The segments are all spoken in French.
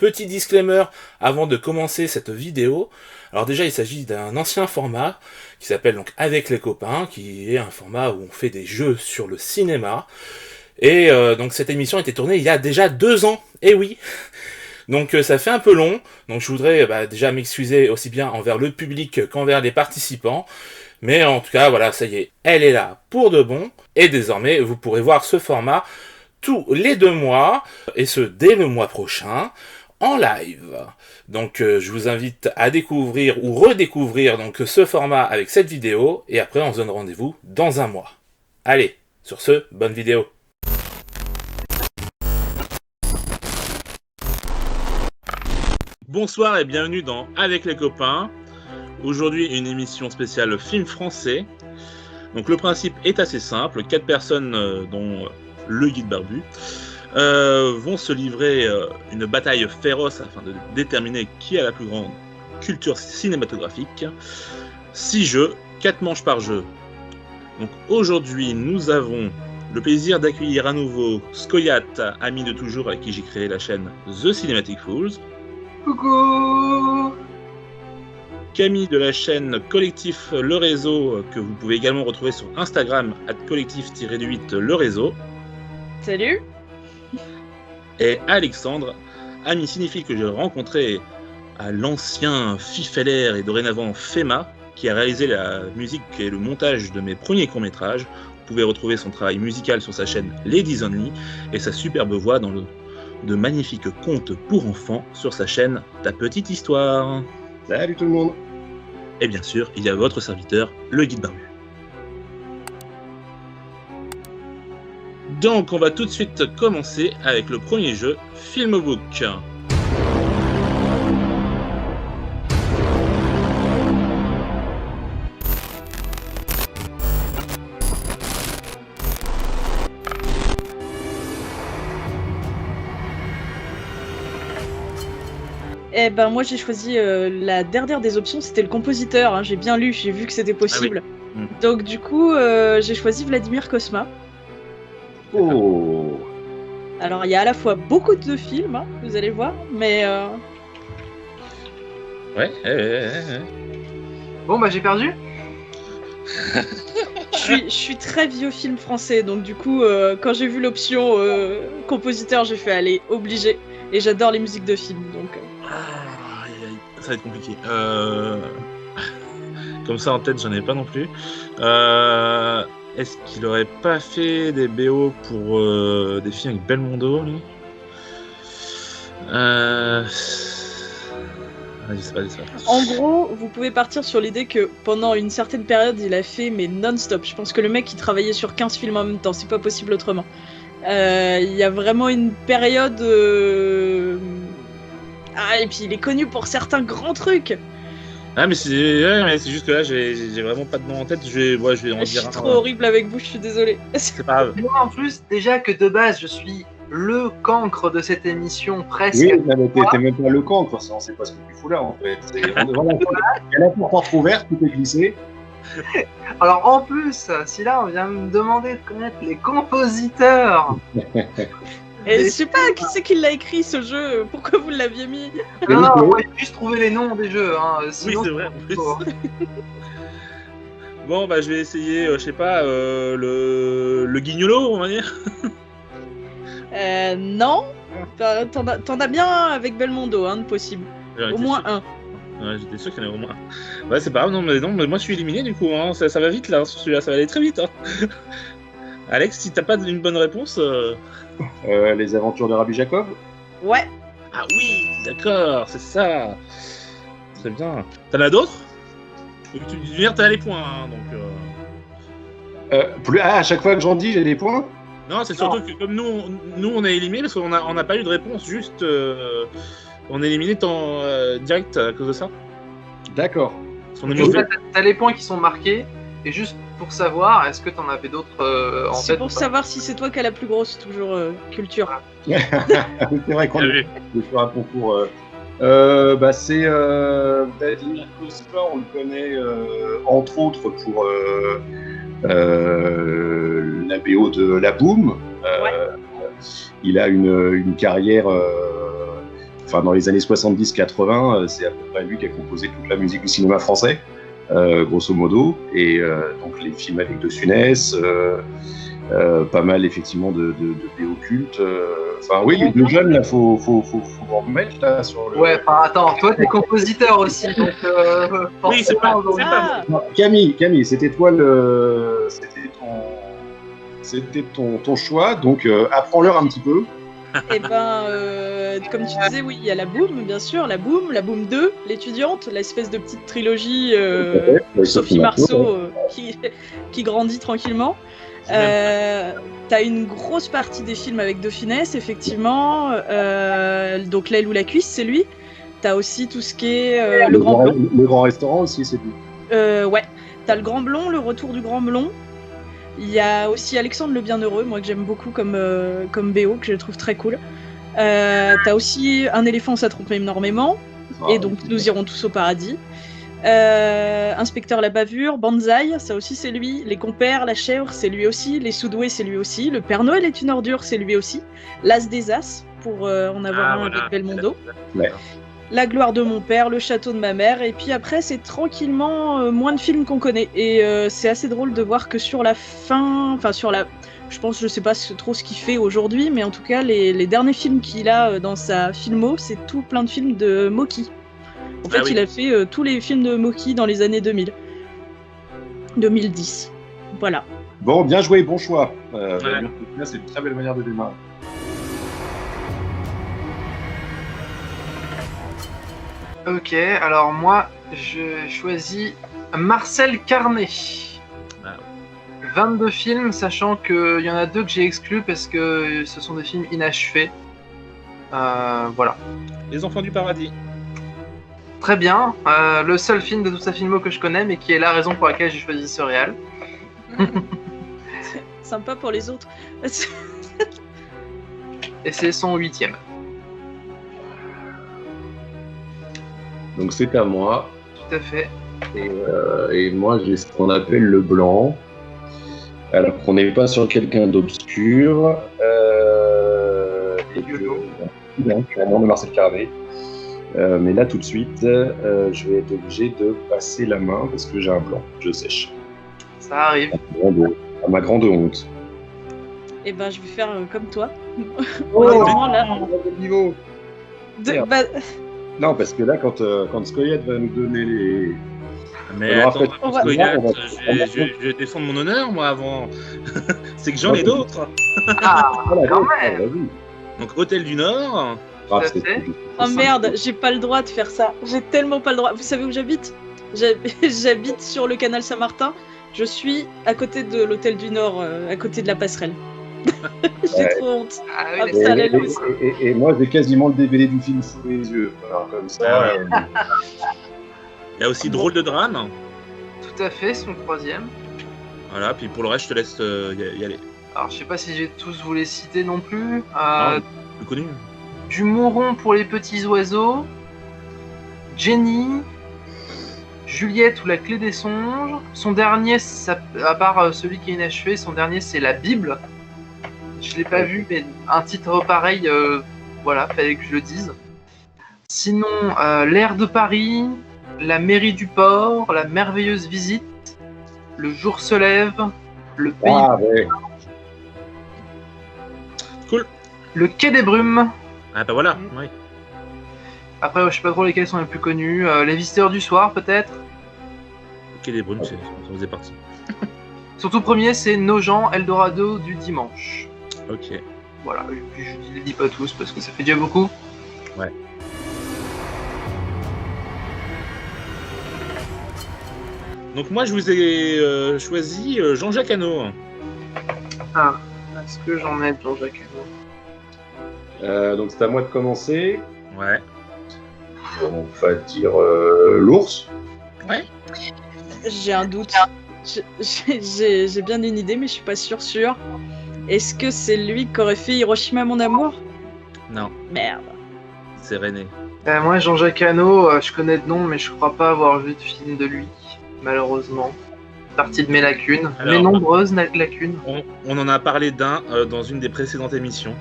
Petit disclaimer avant de commencer cette vidéo. Alors déjà, il s'agit d'un ancien format qui s'appelle donc Avec les copains, qui est un format où on fait des jeux sur le cinéma. Et donc cette émission a été tournée il y a déjà 2 ans. Et oui. Donc ça fait un peu long. Donc je voudrais déjà m'excuser aussi bien envers le public qu'envers les participants. Mais en tout cas, voilà, ça y est, elle est là pour de bon. Et désormais, vous pourrez voir ce format tous les 2 mois, et ce dès le mois prochain, en live. Donc je vous invite à découvrir ou redécouvrir donc ce format avec cette vidéo, et après on se donne rendez-vous dans un mois. Allez, sur ce, bonne vidéo. Bonsoir et bienvenue dans Avec les copains. Aujourd'hui, une émission spéciale film français. Donc le principe est assez simple, 4 personnes dont le guide barbu vont se livrer une bataille féroce afin de déterminer qui a la plus grande culture cinématographique. 6 jeux, 4 manches par jeu. Donc aujourd'hui, nous avons le plaisir d'accueillir à nouveau Scoyat, ami de toujours avec qui j'ai créé la chaîne The Cinematic Fools. Coucou. Camille de la chaîne Collectif Le Réseau, que vous pouvez également retrouver sur Instagram @collectif-8 Le Réseau. Salut. Et Alexandre, ami cinéphile que j'ai rencontré à l'ancien FIFLR et dorénavant FEMA, qui a réalisé la musique et le montage de mes premiers courts-métrages. Vous pouvez retrouver son travail musical sur sa chaîne Ladies Only et sa superbe voix dans de magnifiques contes pour enfants sur sa chaîne Ta Petite Histoire. Salut tout le monde. Et bien sûr, il y a votre serviteur, le guide barbu. Donc, on va tout de suite commencer avec le premier jeu, Filmbook. Eh ben moi j'ai choisi la dernière des options, c'était le compositeur, hein. J'ai bien lu, j'ai vu que c'était possible. Ah oui. Donc du coup j'ai choisi Vladimir Cosma. Oh. Alors il y a à la fois beaucoup de films, hein, vous allez voir, mais Ouais. Bon bah j'ai perdu. je suis très vieux film français, donc du coup quand j'ai vu l'option compositeur, j'ai fait aller obligé. Et j'adore les musiques de films, donc. Ça va être compliqué. Comme ça en tête, j'en ai pas non plus. Est-ce qu'il aurait pas fait des BO pour des films avec Belmondo, lui? Je sais pas. En gros, vous pouvez partir sur l'idée que pendant une certaine période, il a fait, mais non-stop. Je pense que le mec, il travaillait sur 15 films en même temps, c'est pas possible autrement. Il y a vraiment une période... Ah, et puis il est connu pour certains grands trucs. Ah, mais c'est juste que là, j'ai vraiment pas de nom en tête. Je vais en dire un. Je suis trop horrible avec vous, je suis désolée. C'est pas grave. Moi en plus déjà que de base je suis le cancre de cette émission presque. Oui, mais t'es même pas le cancre, on sait pas ce que tu fous là en fait. Voilà, il y a la porte ouverte, tout est glissé. Alors en plus, si là on vient me demander de connaître les compositeurs. Et je sais pas qui c'est qui l'a écrit ce jeu, pourquoi vous l'aviez mis? Non, moi j'ai juste trouvé les noms des jeux. Hein. Sinon, oui, c'est vrai en plus. Bon, bah je vais essayer, je sais pas, le Guignolo, on va dire. Non. T'en as bien un avec Belmondo, hein, de possible. Au moins un. Ouais, j'étais sûr qu'il y en avait au moins un. Ouais, c'est pas grave, non, mais moi je suis éliminé du coup, hein. Ça va vite là, sur celui-là, ça va aller très vite. Hein. Alex, si t'as pas une bonne réponse. Les aventures de Rabbi Jacob. Ouais. Ah oui, d'accord, c'est ça. Très bien. T'en as d'autres? Tu veux dire, t'as les points, hein, donc. À chaque fois que j'en dis, j'ai des points. Non, c'est surtout que comme nous on est éliminés parce qu'on n'a pas eu de réponse, juste on est éliminé direct à cause de ça. D'accord. T'as les points qui sont marqués, et juste pour savoir, est-ce que t'en avais d'autres en tête? C'est pour savoir si c'est toi qui as la plus grosse toujours culture. C'est vrai qu'on est sur un concours. C'est Vladimir Cosma, on le connaît entre autres pour la BO de La Boom. Ouais. Il a une carrière dans les années 70-80, c'est à peu près lui qui a composé toute la musique du cinéma français, grosso modo, et donc les films avec De Funès, pas mal effectivement de BO cultes. Oui, le jeune, là, faut en remettre là sur le. Ouais, attends, toi t'es compositeur aussi, donc oui, c'est pas. Non, Camille, c'était toi c'était ton choix, donc apprends-leur un petit peu. Et comme tu disais, oui, il y a la Boom, bien sûr, la Boom 2, l'étudiante, l'espèce de petite trilogie Sophie Marceau qui grandit tranquillement. T'as une grosse partie des films avec De Funès, effectivement. Donc L'aile ou la cuisse, c'est lui. T'as aussi tout ce qui est le Grand Blond. Le Grand Restaurant aussi, c'est lui. Ouais. T'as le Grand Blond, le Retour du Grand Blond. Il y a aussi Alexandre le Bienheureux, moi que j'aime beaucoup comme BO, que je trouve très cool. T'as aussi Un éléphant, ça trompe énormément. Et donc Nous irons tous au paradis. Inspecteur la bavure, Banzai, ça aussi c'est lui. Les compères, La chèvre, c'est lui aussi. Les Soudoués, c'est lui aussi. Le Père Noël est une ordure, c'est lui aussi. L'As des As, pour en avoir un avec Belmondo. Ouais. La gloire de mon père, Le château de ma mère. Et puis après, c'est tranquillement moins de films qu'on connaît. Et c'est assez drôle de voir que sur la fin, je sais pas trop ce qu'il fait aujourd'hui, mais en tout cas, les derniers films qu'il a dans sa filmo, c'est tout plein de films de Moki. En fait, il a fait tous les films de Moki dans les années 2000. 2010. Voilà. Bon, bien joué, bon choix. C'est une très belle manière de démarrer. Ok, alors moi, je choisis Marcel Carné. 22 films, sachant qu'il y en a 2 que j'ai exclus parce que ce sont des films inachevés. Voilà. Les Enfants du Paradis. Très bien. Le seul film de toute sa filmo que je connais, mais qui est la raison pour laquelle j'ai choisi ce réal. Sympa pour les autres. Et c'est son 8e. Donc c'est à moi. Tout à fait. Et moi j'ai ce qu'on appelle le blanc. Alors qu'on n'est pas sur quelqu'un d'obscur. Clairement de Marcel Carné. Mais là tout de suite, je vais être obligé de passer la main parce que j'ai un blanc, je sèche. Ça arrive. À ma grande honte. Et je vais faire comme toi. Honnêtement, là. Niveau. Non, parce que là, quand Scoyat va nous donner les. Mais attends, je vais défendre mon honneur, moi, avant. C'est que j'en ai d'autres. Quand même. Donc, Hôtel du Nord. Oh merde, j'ai pas le droit de faire ça. J'ai tellement pas le droit. Vous savez où j'habite ? J'habite sur le canal Saint-Martin. Je suis à côté de l'Hôtel du Nord, à côté de la passerelle. J'ai trop honte. Et moi, j'ai quasiment le DVD du film sous les yeux. Alors, comme ça. Il y a aussi Drôle de drame. Tout à fait, son 3e. Voilà, puis pour le reste, je te laisse y aller. Alors, je sais pas si je vais tous vous les citer non plus. Plus connu. Du Monron pour les petits oiseaux. Jenny. Juliette ou la clé des songes. Son dernier, à part celui qui est inachevé, son dernier c'est la Bible. Je l'ai pas vu, mais un titre pareil, voilà, fallait que je le dise. Sinon, L'air de Paris, La mairie du port, La merveilleuse visite, Le jour se lève, Le pays. Ouais. Cool. Le quai des brumes. Ah bah voilà, oui. Après, je sais pas trop lesquels sont les plus connus. Les visiteurs du soir, peut-être. Le quai des brumes, ça faisait partie. Son tout premier, c'est Nos gens, Eldorado du dimanche. Ok. Voilà, et puis je les dis pas tous parce que ça fait déjà beaucoup. Ouais. Donc moi, je vous ai choisi Jean-Jacques Hano. Ah, est-ce que j'en ai Jean-Jacques Hano ? Donc c'est à moi de commencer. Ouais. On va dire l'ours. Ouais. J'ai un doute. J'ai bien une idée, mais je suis pas sûre. Est-ce que c'est lui qui aurait fait Hiroshima mon amour ? Non. Merde. C'est René. Moi, Jean-Jacques Hano, je connais de nom, mais je crois pas avoir vu de film de lui, malheureusement. Partie de mes lacunes. Alors, mes nombreuses lacunes. On en a parlé d'un dans une des précédentes émissions.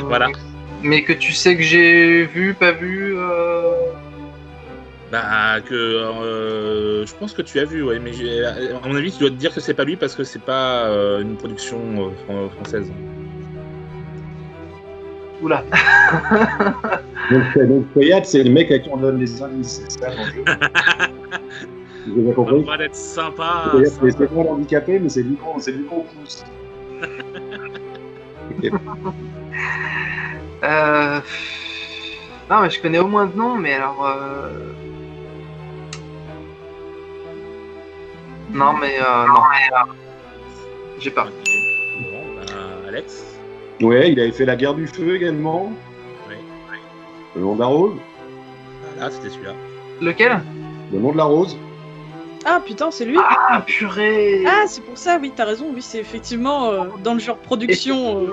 Voilà. Mais que tu sais que j'ai vu, pas vu. Bah, je pense que tu as vu, ouais, mais à mon avis, tu dois te dire que c'est pas lui parce que c'est pas une production française. Oula. Donc Koyat, c'est le mec à qui on donne des indices, c'est ça l'enjeu. Vous avez On compris? va être sympa. Koyat, c'est pas handicapé, mais c'est lui qu'on pousse. Ok. Non, mais je connais au moins de noms, mais alors. Non, mais non. J'ai pas. Bon, bah, Alex. Ouais, il avait fait la guerre du feu également. Oui. Le nom de la rose. Ah, c'était celui-là. Lequel? Le nom de la rose. Ah putain, c'est lui. Ah, purée. Ah, c'est pour ça, oui, t'as raison, oui, c'est effectivement dans le genre production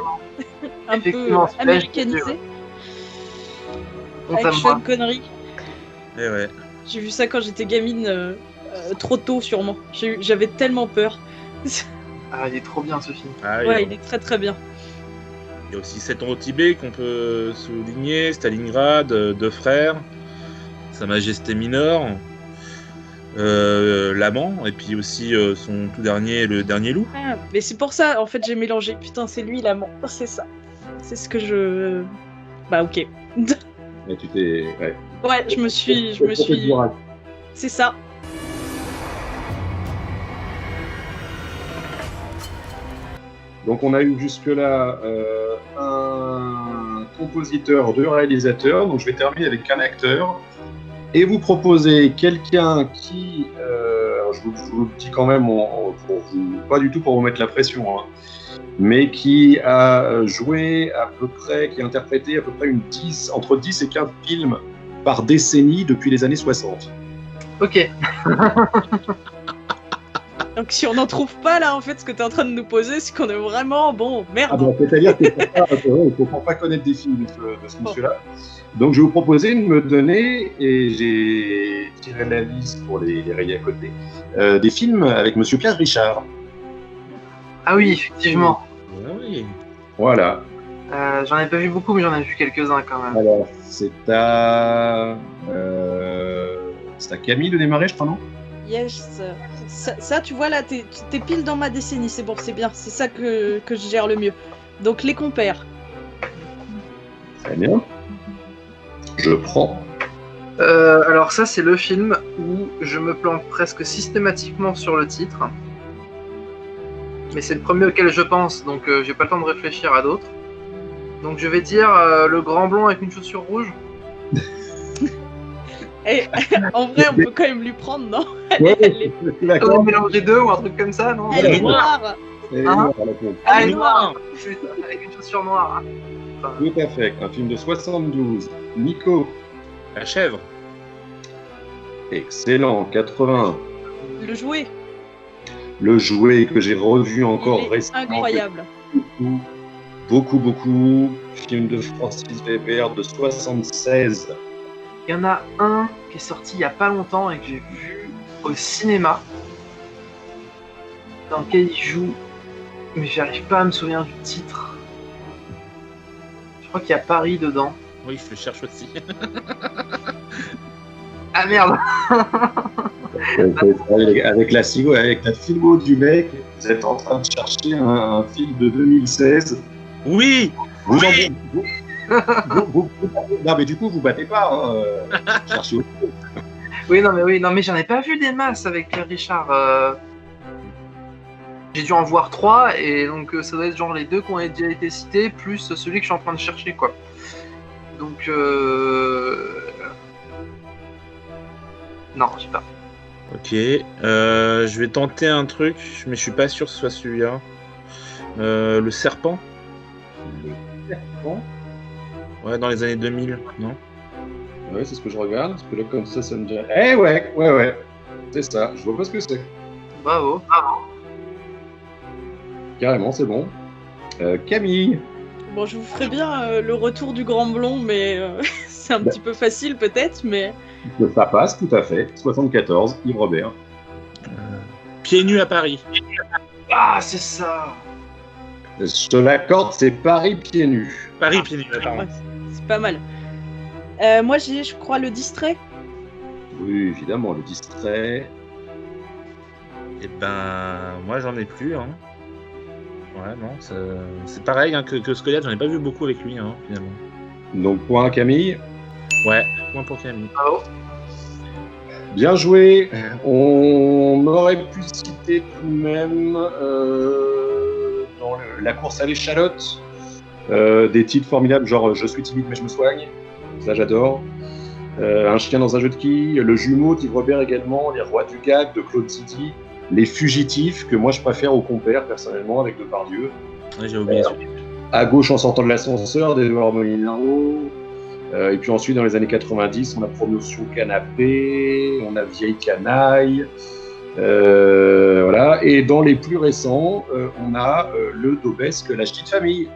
un peu Effectivement, celui-là, américanisé. Honte à Action moi. connerie. Eh ouais. J'ai vu ça quand j'étais gamine, trop tôt sûrement. J'avais tellement peur. Ah, il est trop bien ce film. Ah, oui, Ouais, il est très très bien. Il y a aussi 7 ans au Tibet qu'on peut souligner, Stalingrad, Deux frères, Sa Majesté mineure, L'amant, et puis aussi son tout dernier, Le Dernier Loup. Ah, mais c'est pour ça, en fait, j'ai mélangé. Putain, c'est lui l'amant. C'est ça. C'est ce que je. Bah, ok. Et tu t'es. Ouais. Ouais, je me suis. C'est ça. Donc on a eu jusque-là un compositeur, 2 réalisateurs. Donc je vais terminer avec un acteur. Et vous proposez quelqu'un qui, alors je vous le dis quand même, pas du tout pour vous mettre la pression, hein, mais qui a joué à peu près, qui a interprété à peu près entre 10 et 15 films par décennie depuis les années 60. Ok. Donc, si on n'en trouve pas là, en fait, ce que t'es en train de nous poser, c'est qu'on est vraiment bon. Merde. Ah ben, c'est-à-dire qu'il ne faut pas connaître des films de ce monsieur-là. Donc je vais vous proposer de me donner, et j'ai tiré la liste pour les rayer à côté, des films avec monsieur Pierre Richard. Ah oui, effectivement. Ah oui. Voilà. J'en ai pas vu beaucoup, mais j'en ai vu quelques-uns quand même. Alors, c'est à Camille de démarrer, je crois, non? Yes. Ça, tu vois, là, t'es pile dans ma décennie, c'est bon, c'est bien. C'est ça que je gère le mieux. Donc, les compères. Très bien. Je prends. Alors ça, c'est le film où je me plante presque systématiquement sur le titre. Mais c'est le premier auquel je pense, donc j'ai pas le temps de réfléchir à d'autres. Donc je vais dire le grand blond avec une chaussure rouge. Et en vrai, on peut quand même lui prendre, non? Ouais, On d'accord. mélange les deux ou un truc comme ça, non? Elle est noire. Et Hein voilà, la pauvre. Ah, elle est noire. Avec une chaussure noire. Hein. Enfin, Tout à fait. Un film de 72. Nico. La chèvre. Excellent. 80. Le jouet. Le jouet que j'ai revu encore Il est récemment. incroyable. Beaucoup. Film de Francis Weber de 76. il y en a un qui est sorti il y a pas longtemps et que j'ai vu au cinéma, dans lequel il joue, mais j'arrive pas à me souvenir du titre. Je crois qu'il y a Paris dedans. Oui, je le cherche aussi. Ah merde. Avec la filmo du mec, vous êtes en train de chercher un film de 2016. Oui. Vous non mais du coup vous battez pas. Hein, cherchez autre chose. Oui, non mais j'en ai pas vu des masses avec Pierre Richard. J'ai dû en voir 3 et donc ça doit être genre les 2 qui ont déjà été cités plus celui que je suis en train de chercher quoi. Donc non, je sais pas. Ok. Je vais tenter un truc, mais je suis pas sûr que ce soit celui-là. Le serpent. Bon. Ouais, dans les années 2000, non? Ouais, c'est ce que je regarde, parce que là comme ça me dit. Eh ouais. C'est ça, je vois pas ce que c'est. Bravo. Carrément, c'est bon. Camille. Bon, je vous ferai bien le retour du grand blond, mais c'est un petit peu facile peut-être, mais... Ça passe, tout à fait. 74, Yves Robert. Pieds nus à Paris. Ah, c'est ça. Je te l'accorde, c'est Paris pieds nus. Paris pieds nus, pardon. Ouais, c'est pas mal. Moi, j'ai, je crois, le distrait. Oui, évidemment, le distrait. Eh ben, moi j'en ai plus. Hein. Ouais, non, c'est pareil hein, que Scoliath, j'en ai pas vu beaucoup avec lui, hein, finalement. Donc, point à Camille. Ouais, point pour Camille. Bravo. Bien joué. On aurait pu citer tout de même dans la course à l'échalote des titres formidables, genre Je suis timide mais je me soigne. Ça, j'adore. Un chien dans un jeu de quilles. Le jumeau, Yves Robert également. Les Rois du gag de Claude Zidi. Les Fugitifs, que moi je préfère au compère personnellement avec Depardieu. Ouais, j'ai oublié celui. À gauche en sortant de l'ascenseur d'Edouard Molinaro. Et puis ensuite dans les années 90, on a Promotion Canapé, on a Vieille Canaille. Voilà. Et dans les plus récents, on a le Daubesque, La Petite Famille.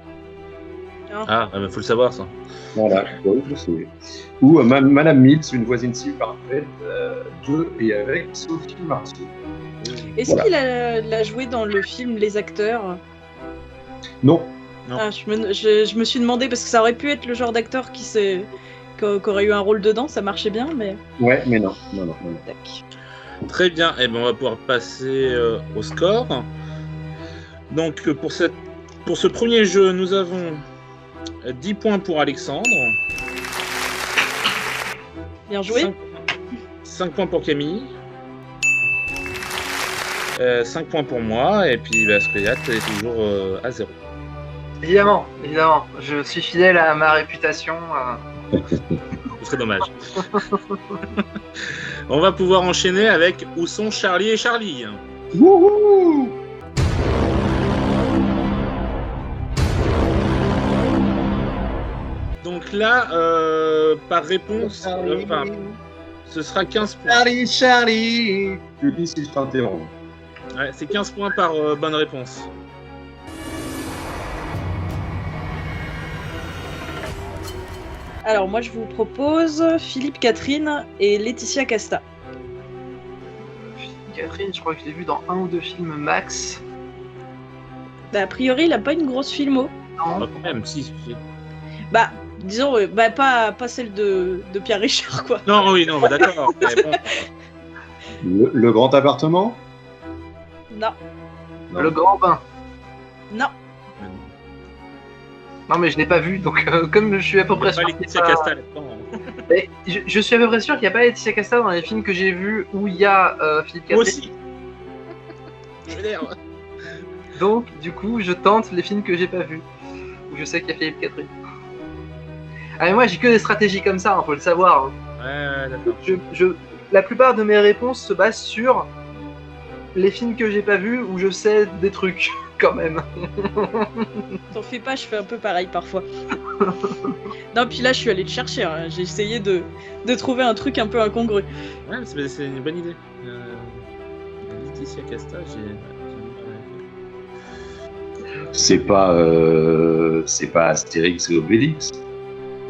Ah, bah, faut le savoir ça. Voilà, oui, je sais. Ou Madame Mills, une voisine si parfaite, de et avec Sophie Marceau. Est-ce qu'il l'a joué dans le film Les Acteurs? Non. Non. Ah, je me suis demandé, parce que ça aurait pu être le genre d'acteur qui aurait eu un rôle dedans, ça marchait bien, mais... Ouais, mais non. Tac. Très bien, et ben on va pouvoir passer au score. Donc pour ce premier jeu, nous avons 10 points pour Alexandre, Bien joué. 5 points pour Camille, 5 points pour moi, et puis Scoliath est toujours à 0. Évidemment, je suis fidèle à ma réputation. Ce serait dommage. On va pouvoir enchaîner avec Où sont Charlie et Charlie. Wouhou! Donc là, par réponse, ce sera 15 points. Charlie. Tu dis si je t'interromps. Ouais, c'est 15 points par bonne réponse. Alors moi je vous propose Philippe Catherine et Laetitia Casta. Catherine, je crois que je l'ai vu dans 1 ou 2 films max. Bah, a priori il a pas une grosse filmo. Non. Bah, quand même, si. Bah disons, pas celle de Pierre Richard quoi. Non, oui, non, bah, d'accord. Mais bon. Le grand appartement? Non, Non. Le Grand Bain. non. Non, mais je n'ai pas vu, donc comme je suis à peu près Pas sûr. Laetitia Casta là-dedans. Mais je suis à peu près sûr qu'il n'y a pas Laetitia Casta dans les films que j'ai vus où il y a Philippe Moi Catherine. aussi. Je m'énerve. Donc, du coup, je tente les films que j'ai pas vus. Où je sais qu'il y a Philippe Catherine. Ah, mais moi, j'ai que des stratégies comme ça, faut le savoir. Hein. Ouais, d'accord. La plupart de mes réponses se basent sur les films que j'ai pas vus où je sais des trucs, quand même. T'en fais pas, je fais un peu pareil parfois. Non, puis là je suis allée le chercher, hein. J'ai essayé de trouver un truc un peu incongru. Ouais, mais c'est une bonne idée. Laetitia Casta, C'est pas Astérix et Obélix.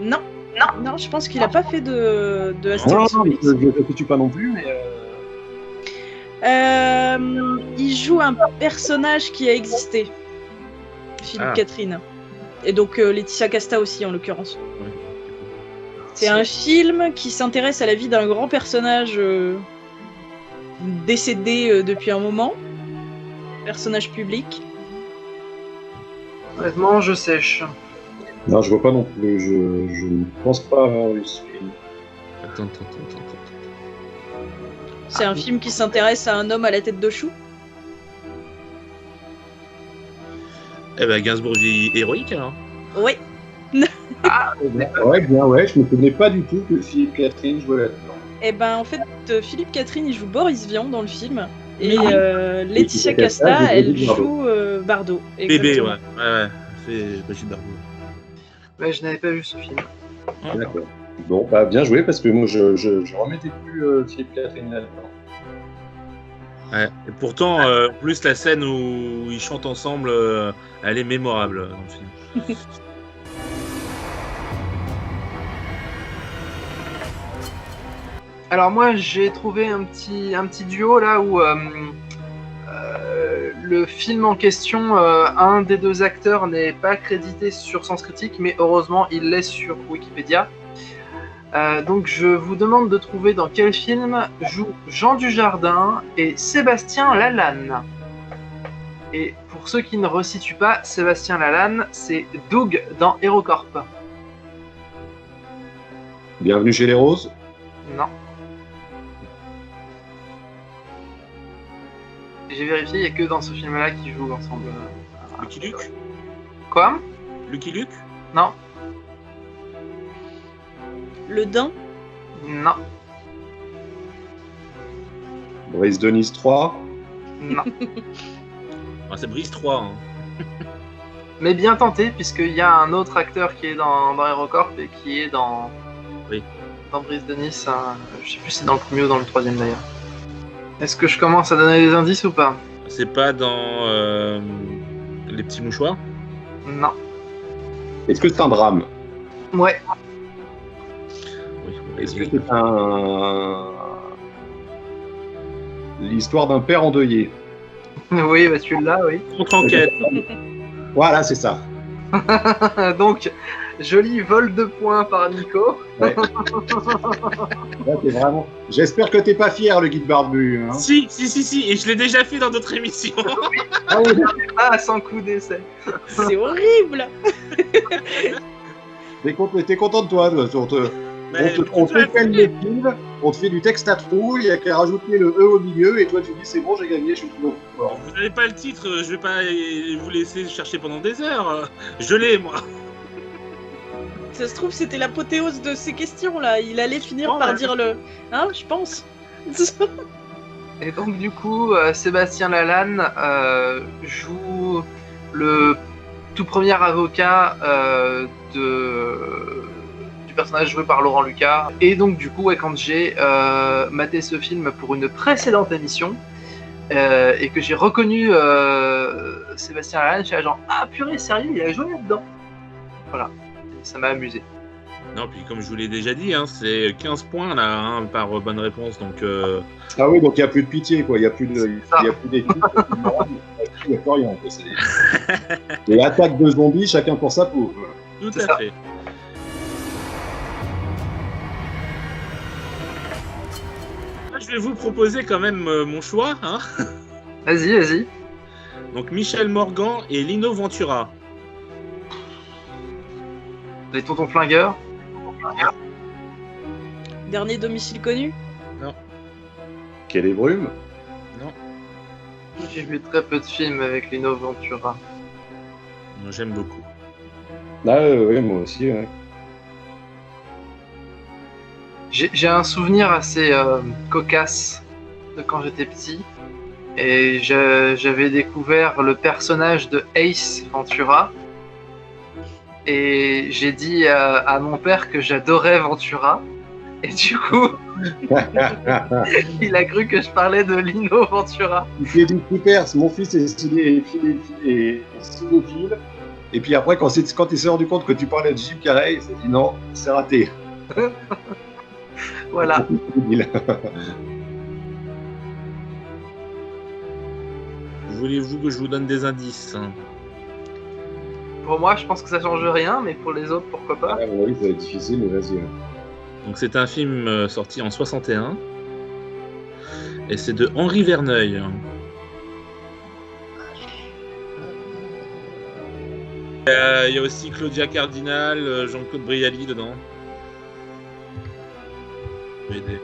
Non, je pense qu'il a pas fait de Non, Astérix je Obélix. ne t'accuse pas non plus, mais Il joue un personnage qui a existé, Philippe Catherine. Et donc Laetitia Casta aussi en l'occurrence. Ouais. C'est un film qui s'intéresse à la vie d'un grand personnage décédé depuis un moment. Personnage public. Honnêtement, je sèche. non, je vois pas non plus. Je ne pense pas avoir vu ce film. Attends. C'est un film qui s'intéresse à un homme à la tête de chou. Eh ben, Gainsbourg vieilli héroïque alors. Oui. Ouais, bien, ouais. Je me souvenais pas du tout que Philippe Catherine jouait là-dedans. Et ben en fait, Philippe Catherine, il joue Boris Vian dans le film. Et Mais Laetitia Laetitia Casta, Casta, elle joue joue Bardot. Bébé, Exactement. ouais. C'est Brigitte Bardot. Mais je n'avais pas vu ce film. D'accord. Bon, bah bien joué parce que moi je remettais plus Philippe Catherine là-dedans. Ouais. Et pourtant, en plus la scène où ils chantent ensemble, elle est mémorable dans le film. Alors moi, j'ai trouvé un petit duo là où le film en question, un des deux acteurs n'est pas crédité sur Sens Critique, mais heureusement, il l'est sur Wikipédia. Donc je vous demande de trouver dans quel film jouent Jean Dujardin et Sébastien Lalanne. Et pour ceux qui ne resituent pas, Sébastien Lalanne, c'est Doug dans HeroCorp. Bienvenue chez les Roses. Non. J'ai vérifié, il n'y a que dans ce film-là qu'ils jouent ensemble. Lucky Luke Quoi? Lucky Luke Non. Le Dain. Non. Brice de Nice 3. Non. Ah, c'est Brice 3. Hein. Mais bien tenté, puisqu'il y a un autre acteur qui est dans HeroCorp et qui est dans Brice de Nice. Je sais plus si c'est dans le premier ou dans le troisième d'ailleurs. Est-ce que je commence à donner des indices ou pas? C'est pas dans Les Petits Mouchoirs? Non. Est-ce que c'est un drame? Ouais. Oui. Est-ce que c'est l'histoire d'un père endeuillé? Oui, bah tu l'as, oui. Contre-enquête. Voilà, c'est ça. Donc, joli vol de points par Nico. Ouais. Là, t'es vraiment... J'espère que t'es pas fier, le guide barbu. Hein. Si, et je l'ai déjà fait dans d'autres émissions. Ah oui. Ah, sans coup d'essai. C'est horrible. T'es content de toi, on te fait le film, on te fait du texte à trous, il y a qu'à rajouter le E au milieu, et toi tu dis c'est bon, j'ai gagné, je suis bon. Vous n'avez pas le titre, je vais pas vous laisser chercher pendant des heures. Je l'ai, moi. Ça se trouve, c'était l'apothéose de ces questions-là. Il allait finir par dire le... Hein, je pense. Et donc, du coup, Sébastien Lalanne joue le tout premier avocat du personnage joué par Laurent Lucas. Et donc, du coup, ouais, quand j'ai maté ce film pour une précédente émission, et que j'ai reconnu Sébastien Lalanne, j'étais genre, ah purée, sérieux, il a joué là-dedans. Voilà, ça m'a amusé. Non, puis comme je vous l'ai déjà dit, hein, c'est 15 points là hein, par bonne réponse. Donc, Ah oui, donc il n'y a plus de pitié, quoi. Il n'y a plus d'équipe, il n'y a plus rien. Et attaque de zombies, chacun pour sa peau. Tout C'est à ça. fait. Là, je vais vous proposer quand même mon choix. Hein. Vas-y. Donc Michel Morgan et Lino Ventura. Les tontons flingueurs. Dernier domicile connu. Quelle est brume? Non, J'ai vu très peu de films avec Lino Ventura. moi j'aime beaucoup. Ah oui, moi aussi. Ouais. J'ai un souvenir assez cocasse de quand j'étais petit. Et j'avais découvert le personnage de Ace Ventura. Et j'ai dit à mon père que j'adorais Ventura. Et du coup, il a cru que je parlais de Lino Ventura. Il s'est dit super, mon fils est cinéphile. Et puis après, quand il s'est rendu compte que tu parlais de Jim Carrey, il s'est dit non, c'est raté. Voilà. Voulez-vous que je vous donne des indices? Pour moi, je pense que ça change rien, mais pour les autres, pourquoi pas. Ah, oui, ça va être difficile, mais vas-y. Donc c'est un film sorti en 61 et c'est de Henri Verneuil. Il y a aussi Claudia Cardinal, Jean-Claude Brialy dedans. M'aider.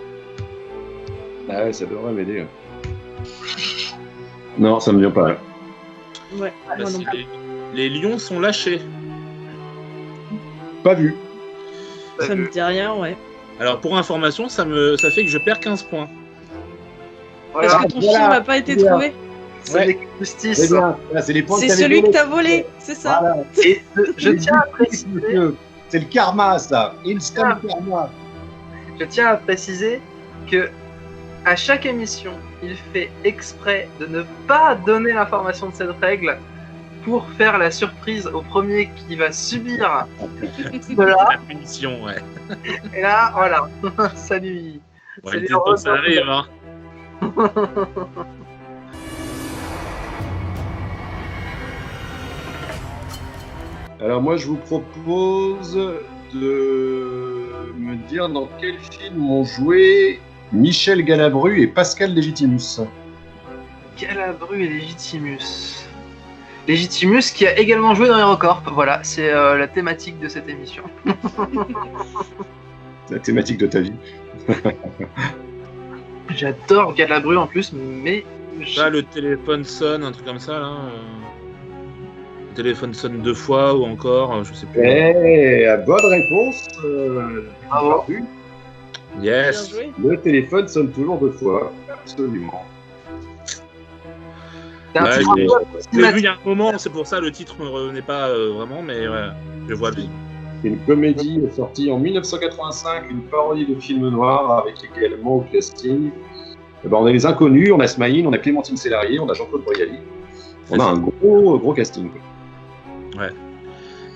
Ah ouais, ça devrait m'aider. Non, ça me vient pas. Ouais, Bah, moi non c'est plus. les lions sont lâchés. Pas vu. Ça me dit rien, ouais. Alors pour information, ça fait que je perds 15 points. Voilà. Parce que ton film n'a pas été trouvé. C'est Ouais. des C'est justice. bien. Là, c'est les points C'est que t'avais celui que donnés. t'as volé, c'est ça. Voilà. Et je tiens à préciser, Monsieur, c'est le karma, ça. Instant karma. que à chaque émission, il fait exprès de ne pas donner l'information de cette règle pour faire la surprise au premier qui va subir cela. La punition, ouais. Et là, voilà, salut. Ouais, il était temps que ça arrive, hein. Alors moi, je vous propose de me dire dans quel film ont joué Michel Galabru et Pascal Légitimus. Galabru et Légitimus. Légitimus qui a également joué dans HeroCorp. Voilà, c'est la thématique de cette émission. C'est la thématique de ta vie. J'adore Galabru en plus, mais... Là, le téléphone sonne, un truc comme ça, là. Le téléphone sonne 2 fois ou encore, je sais plus. Bonne réponse. Bravo. Yes. Bien joué. Le téléphone sonne toujours 2 fois. Absolument. C'est un Ouais, petit peu je l'ai vu cinématique. il y a un moment, c'est pour ça le titre me revenait pas vraiment, mais ouais, je vois bien. C'est une comédie sortie en 1985, une parodie de film noir avec également au casting. Eh ben, on a les inconnus, on a Smaïn, on a Clémentine Célarier, on a Jean-Claude Brialy. On a un gros casting.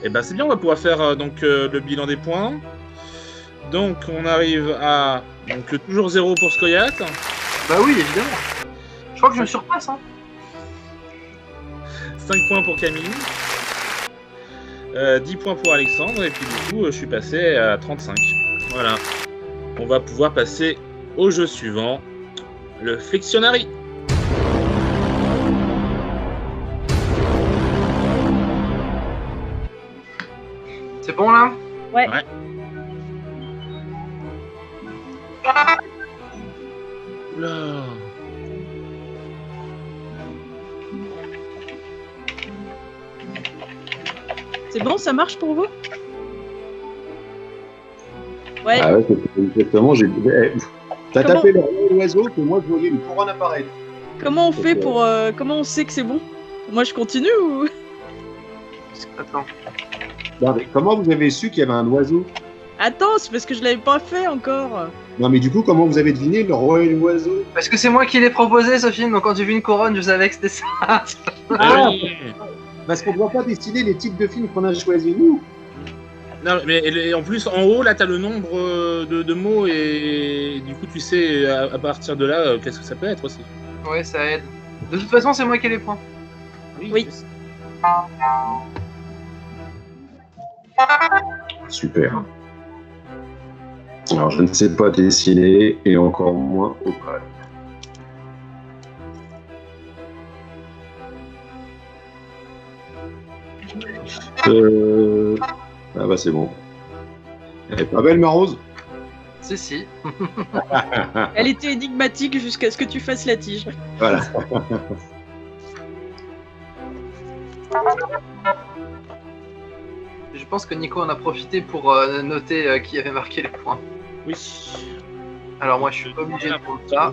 Et ben c'est bien, on va pouvoir faire donc le bilan des points. Donc on arrive à donc toujours 0 pour Scoyat, Bah oui, évidemment. Je crois que je me surpasse, hein. 5 points pour Camille, 10 points pour Alexandre, et puis du coup je suis passé à 35. Voilà. On va pouvoir passer au jeu suivant, le Flexionary. C'est bon, là? Ouais. Ouais. Oula. C'est bon, ça marche pour vous? Ouais. Ah ouais, c'est exactement. T'as Comment- tapé l'oiseau que moi je voyais une couronne apparaître. Comment on fait pour... comment on sait que c'est bon? Moi, je continue ou... Attends. Non, mais comment vous avez su qu'il y avait un oiseau? Attends, c'est parce que je l'avais pas fait encore. Non, mais du coup, comment vous avez deviné le roi et l'oiseau? Parce que c'est moi qui l'ai proposé, ce film, donc quand j'ai vu une couronne, je savais que c'était ça. Ah oui. Parce qu'on ne doit pas dessiner les types de films qu'on a choisis nous. Non, mais en plus, en haut, là, t'as le nombre de mots et du coup, tu sais à partir de là, qu'est-ce que ça peut être aussi. Ouais, ça aide. De toute façon, c'est moi qui ai les points. Oui. Super. Alors, je ne sais pas dessiner et encore moins au pal. Ah bah c'est bon. Elle est pas belle, ma Rose? Si. Elle était énigmatique jusqu'à ce que tu fasses la tige. Voilà. Je pense que Nico en a profité pour noter qui avait marqué les points. Oui. Alors moi, je suis obligé de prendre ça.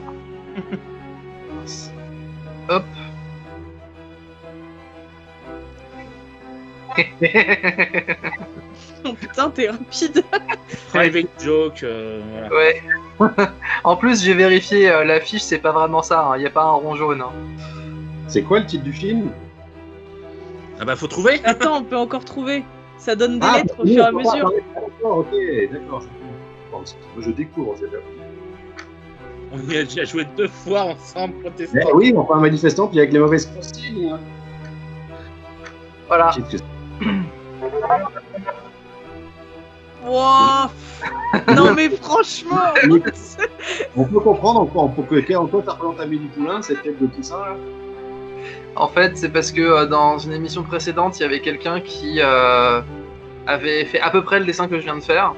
Hop. Oh putain, t'es rapide. Private joke, voilà. Ouais. En plus, j'ai vérifié l'affiche, c'est pas vraiment ça. Il n'y a pas un rond jaune. Hein. C'est quoi le titre du film? Ah bah, faut trouver. Attends, on peut encore trouver. Ça donne des Ah, lettres au fur et à mesure. D'accord, ok, d'accord. Moi, je découvre. On y a déjà joué 2 fois ensemble, protestant. Eh oui, enfin, manifestant, puis avec les mauvaises consignes. Hein. Voilà. Wow. Non mais franchement. On peut comprendre en quoi ça représente Amélie Poulain, cette tête de tout ça. Là. En fait, c'est parce que dans une émission précédente, il y avait quelqu'un qui avait fait à peu près le dessin que je viens de faire.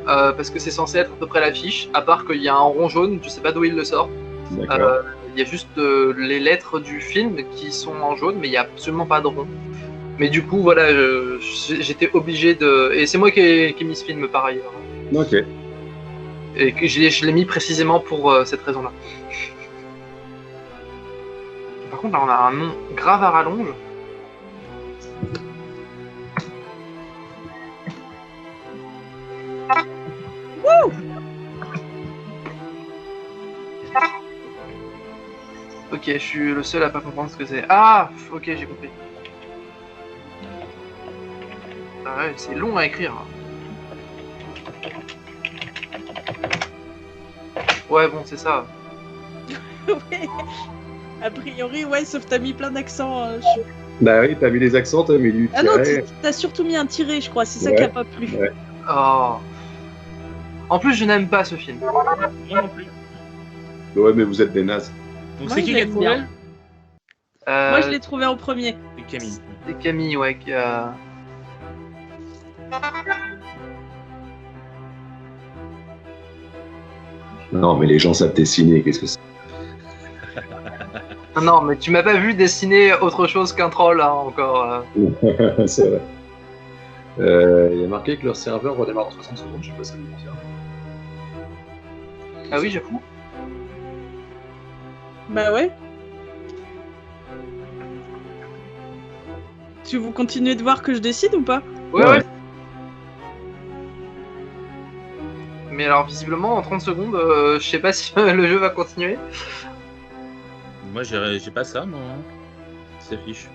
Parce que c'est censé être à peu près l'affiche, à part qu'il y a un rond jaune, je sais pas d'où il le sort. D'accord. Il y a juste les lettres du film qui sont en jaune, mais il n'y a absolument pas de rond. Mais du coup, voilà, j'étais obligé de... Et c'est moi qui ai mis ce film par ailleurs. Ok. Et que je l'ai mis précisément pour cette raison-là. Par contre, là, on a un nom grave à rallonge. Ok, je suis le seul à pas comprendre ce que c'est. Ah, ok, j'ai compris. Ah ouais, c'est long à écrire. Ouais, bon, c'est ça. Ouais. A priori, ouais, sauf t'as mis plein d'accents. Bah oui, t'as mis les accents, t'as mis du Ah non, tiret. t'as surtout mis un tiré, je crois. C'est ça Ouais, qui a pas plu. ouais. Oh. En plus, je n'aime pas ce film. Moi non plus. Ouais, mais vous êtes des nazes. Donc Moi, c'est je qui qui a l'aime trouvé? bien. Moi, je l'ai trouvé en premier. C'est Camille. C'est Camille, ouais, qui a... Non, mais les gens savent dessiner, qu'est-ce que c'est? Non, mais tu m'as pas vu dessiner autre chose qu'un troll, hein, encore. C'est vrai. Il y a marqué que leur serveur redémarre en 60 secondes, je sais pas si ça veut dire. Ah oui, j'avoue. Bah ouais. Tu vous continuez de voir que je décide ou pas? Ouais, Ouais. ouais. Mais alors, visiblement, en 30 secondes, je sais pas si le jeu va continuer. Moi j'ai pas ça, moi. Ça s'affiche.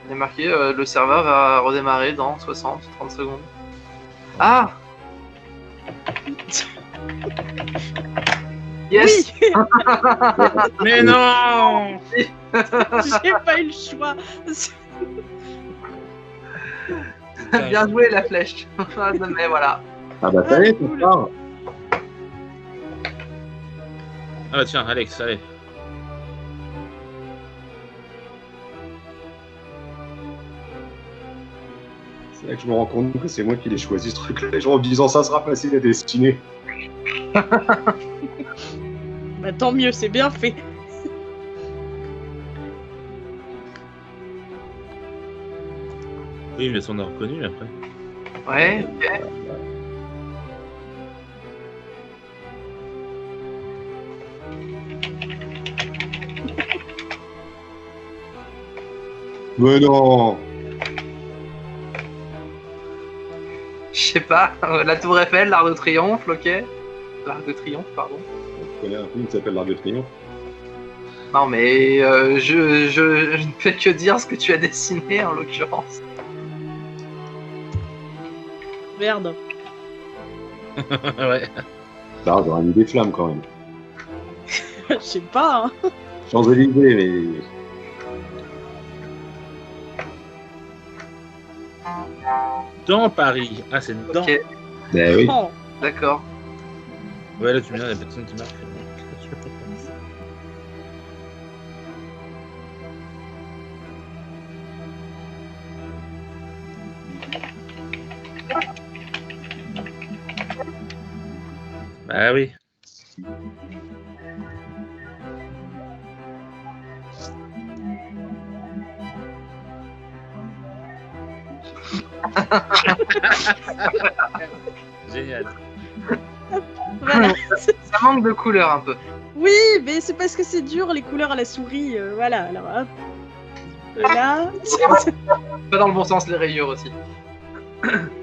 Il y a marqué le serveur va redémarrer dans 30 secondes. Ah Yes. Oui. Mais non! J'ai pas eu le choix. Bien joué la flèche. Mais voilà. Ah bah ça y est, cool. ça part. Ah bah tiens, Alex, allez. C'est là que je me rends compte que c'est moi qui l'ai choisi ce truc-là. Les gens en me disant ça sera facile à dessiner. Bah tant mieux, c'est bien fait. Oui, mais on a reconnu après. Ouais, ok. Mais non. Je sais pas. La Tour Eiffel, l'Arc de Triomphe, ok. L'Arc de Triomphe, pardon. Je connais un film qui s'appelle L'Arc de Triomphe. Non, mais je ne fais que dire ce que tu as dessiné en l'occurrence. Merde. Ouais. Là, j'aurais mis des flammes quand même. Je sais pas. Hein. Champs-Élysées, mais. Dans Paris. Ah, c'est dans. Ok, Ben oui. Oh. d'accord. Ouais, là tu me dis, il y a personne qui marque. Bah oui. Génial. Voilà. Ça manque de couleur un peu. Oui, mais c'est parce que c'est dur les couleurs à la souris. Voilà, alors hop. Là. Pas dans le bon sens, les rayures aussi.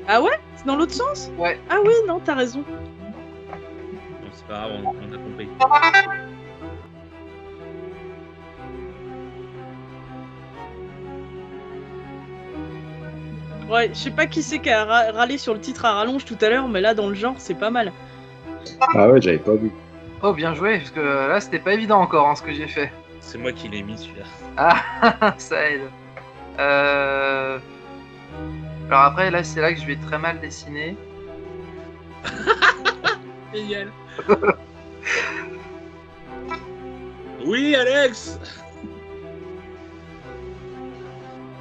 Ah ouais? C'est dans l'autre sens? Ouais. Ah oui, non, t'as raison. Bon, c'est pas grave, on a compris. Ouais, je sais pas qui c'est qui a râlé sur le titre à rallonge tout à l'heure, mais là, dans le genre, c'est pas mal. Ah ouais, j'avais pas vu. Oh, bien joué, parce que là, c'était pas évident encore hein, ce que j'ai fait. C'est moi qui l'ai mis celui-là. Ah, ça aide. Alors après, là, c'est là que je vais très mal dessiner. Génial. Oui, Alex.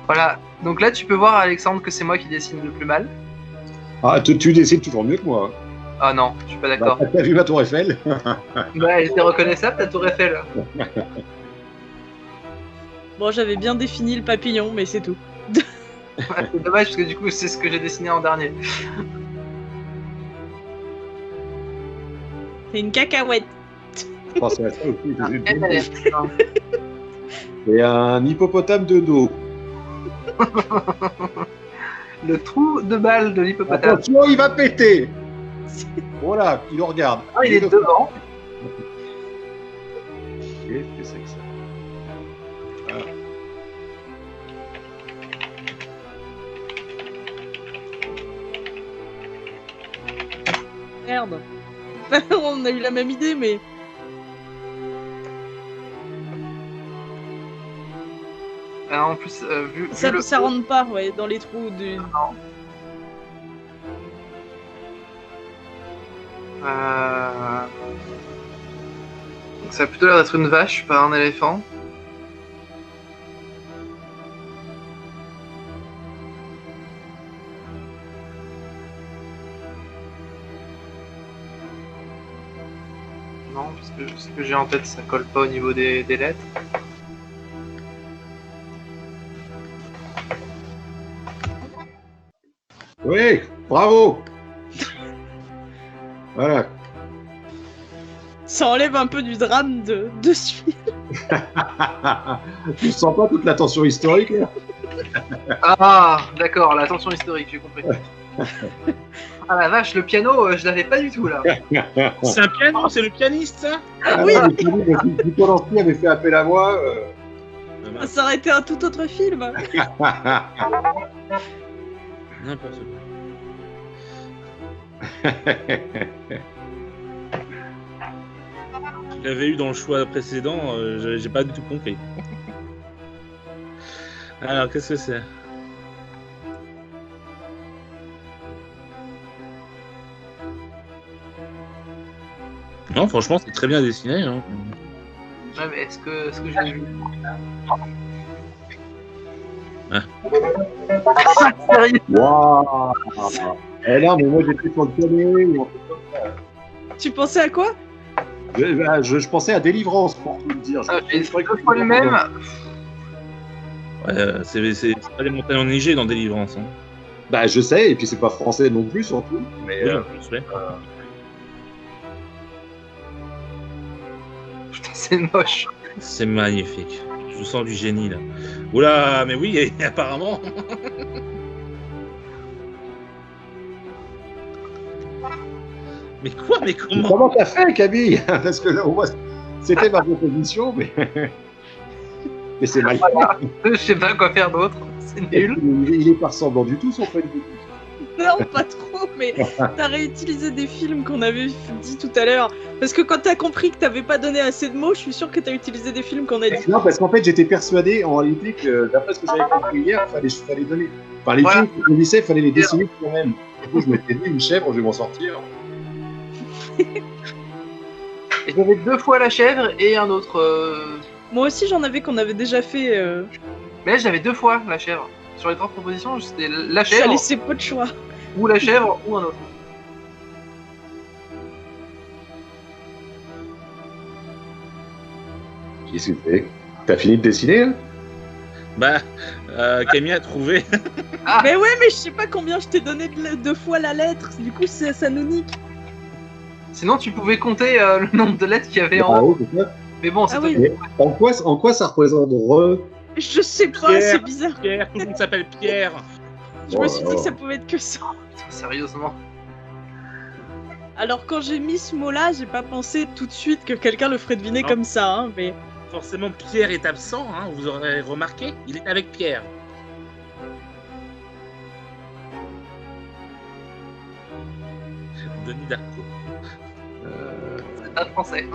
Voilà. Donc là, tu peux voir, Alexandre, que c'est moi qui dessine le plus mal. Ah, tu dessines toujours mieux que moi. Ah non, je suis pas Bah, d'accord. t'as vu ma tour Eiffel? Bah, elle était reconnaissable, ta tour Eiffel. Bon, j'avais bien défini le papillon, mais c'est tout. C'est dommage, parce que du coup, c'est ce que j'ai dessiné en dernier. C'est une cacahuète. Je pensais à ça aussi. Ah, elle, Et un hippopotame de dos. le trou de balle de l'hippopotame. Attention, il va péter. Voilà, il le regarde. Ah, il est devant. Qu'est-ce que c'est que ça? Merde. On a eu la même idée, mais... En plus, vu Ça, le ça rentre pas, ouais, dans les trous du. Donc ça a plutôt l'air d'être une vache, pas un éléphant. Non, parce que ce que j'ai en tête, ça colle pas au niveau des lettres. Oui, bravo. Voilà. Ça enlève un peu du drame de suite. Tu sens pas toute la tension historique là? Ah, d'accord, la tension historique, j'ai compris. Ah la vache, le piano, je l'avais pas du tout là. C'est un piano, c'est le pianiste, ça? Ah, Oui. non, mais Nicolas Lancy avait fait appel à moi. Ça aurait été un tout autre film. N'importe quoi. Je l'avais eu dans le choix précédent, j'ai pas du tout compris. Alors, qu'est-ce que c'est? Non, franchement, c'est très bien dessiné. Hein. Ouais, mais est-ce que j'ai vu? Ah. Sérieux? Waouh. Eh non, mais moi j'étais sur le piano. Tu pensais à quoi? Je pensais à Délivrance pour tout le dire. J'ai deux fois le même. Ouais, c'est pas les montagnes enneigées dans Délivrance. Hein. Bah je sais, et puis c'est pas français non plus surtout. Mais Oui, en plus, ouais. Putain, c'est moche. C'est magnifique. Je sens du génie là. Oula, mais oui, et apparemment. Mais quoi? Mais comment? comment t'as fait, Camille? Parce que là, au moins, c'était ma proposition, mais mais c'est mal fait. Je sais pas quoi faire d'autre. C'est nul. Il est pas ressemblant du tout son Facebook. Non, pas trop, mais t'as réutilisé des films qu'on avait dit tout à l'heure. Parce que quand t'as compris que t'avais pas donné assez de mots, je suis sûr que t'as utilisé des films qu'on a dit. Non, parce qu'en fait, j'étais persuadé en réalité que, d'après ce que j'avais compris hier, il fallait donner. Enfin, les Voilà. films qu'on disait, il fallait les dessiner quand-même. Du coup, je m'étais dit, une chèvre, je vais m'en sortir. Et j'avais deux fois la chèvre et un autre. Moi aussi, j'en avais qu'on avait déjà fait. Mais là, j'avais deux fois la chèvre. Sur les trois propositions, c'était la Ça chèvre laissait peu de choix. ou la chèvre ou un autre. Qu'est-ce que c'est? T'as fini de dessiner là? Bah, Camille a trouvé. Mais ouais, mais je sais pas combien je t'ai donné deux fois la lettre. Du coup, ça nous nique. Sinon, tu pouvais compter le nombre de lettres qu'il y avait en Ah haut. oui, c'est ça. Mais bon, Ah c'était oui. Mais en quoi ça représente Je sais pas, Pierre. c'est bizarre. Pierre, tout le monde s'appelle Pierre. Je me suis dit que ça pouvait être que ça. Putain, sérieusement. Alors quand j'ai mis ce mot-là, j'ai pas pensé tout de suite que quelqu'un le ferait deviner Non. comme ça, hein, mais... Forcément, Pierre est absent, hein, vous aurez remarqué. Il est avec Pierre. Denis Darko. C'est pas français.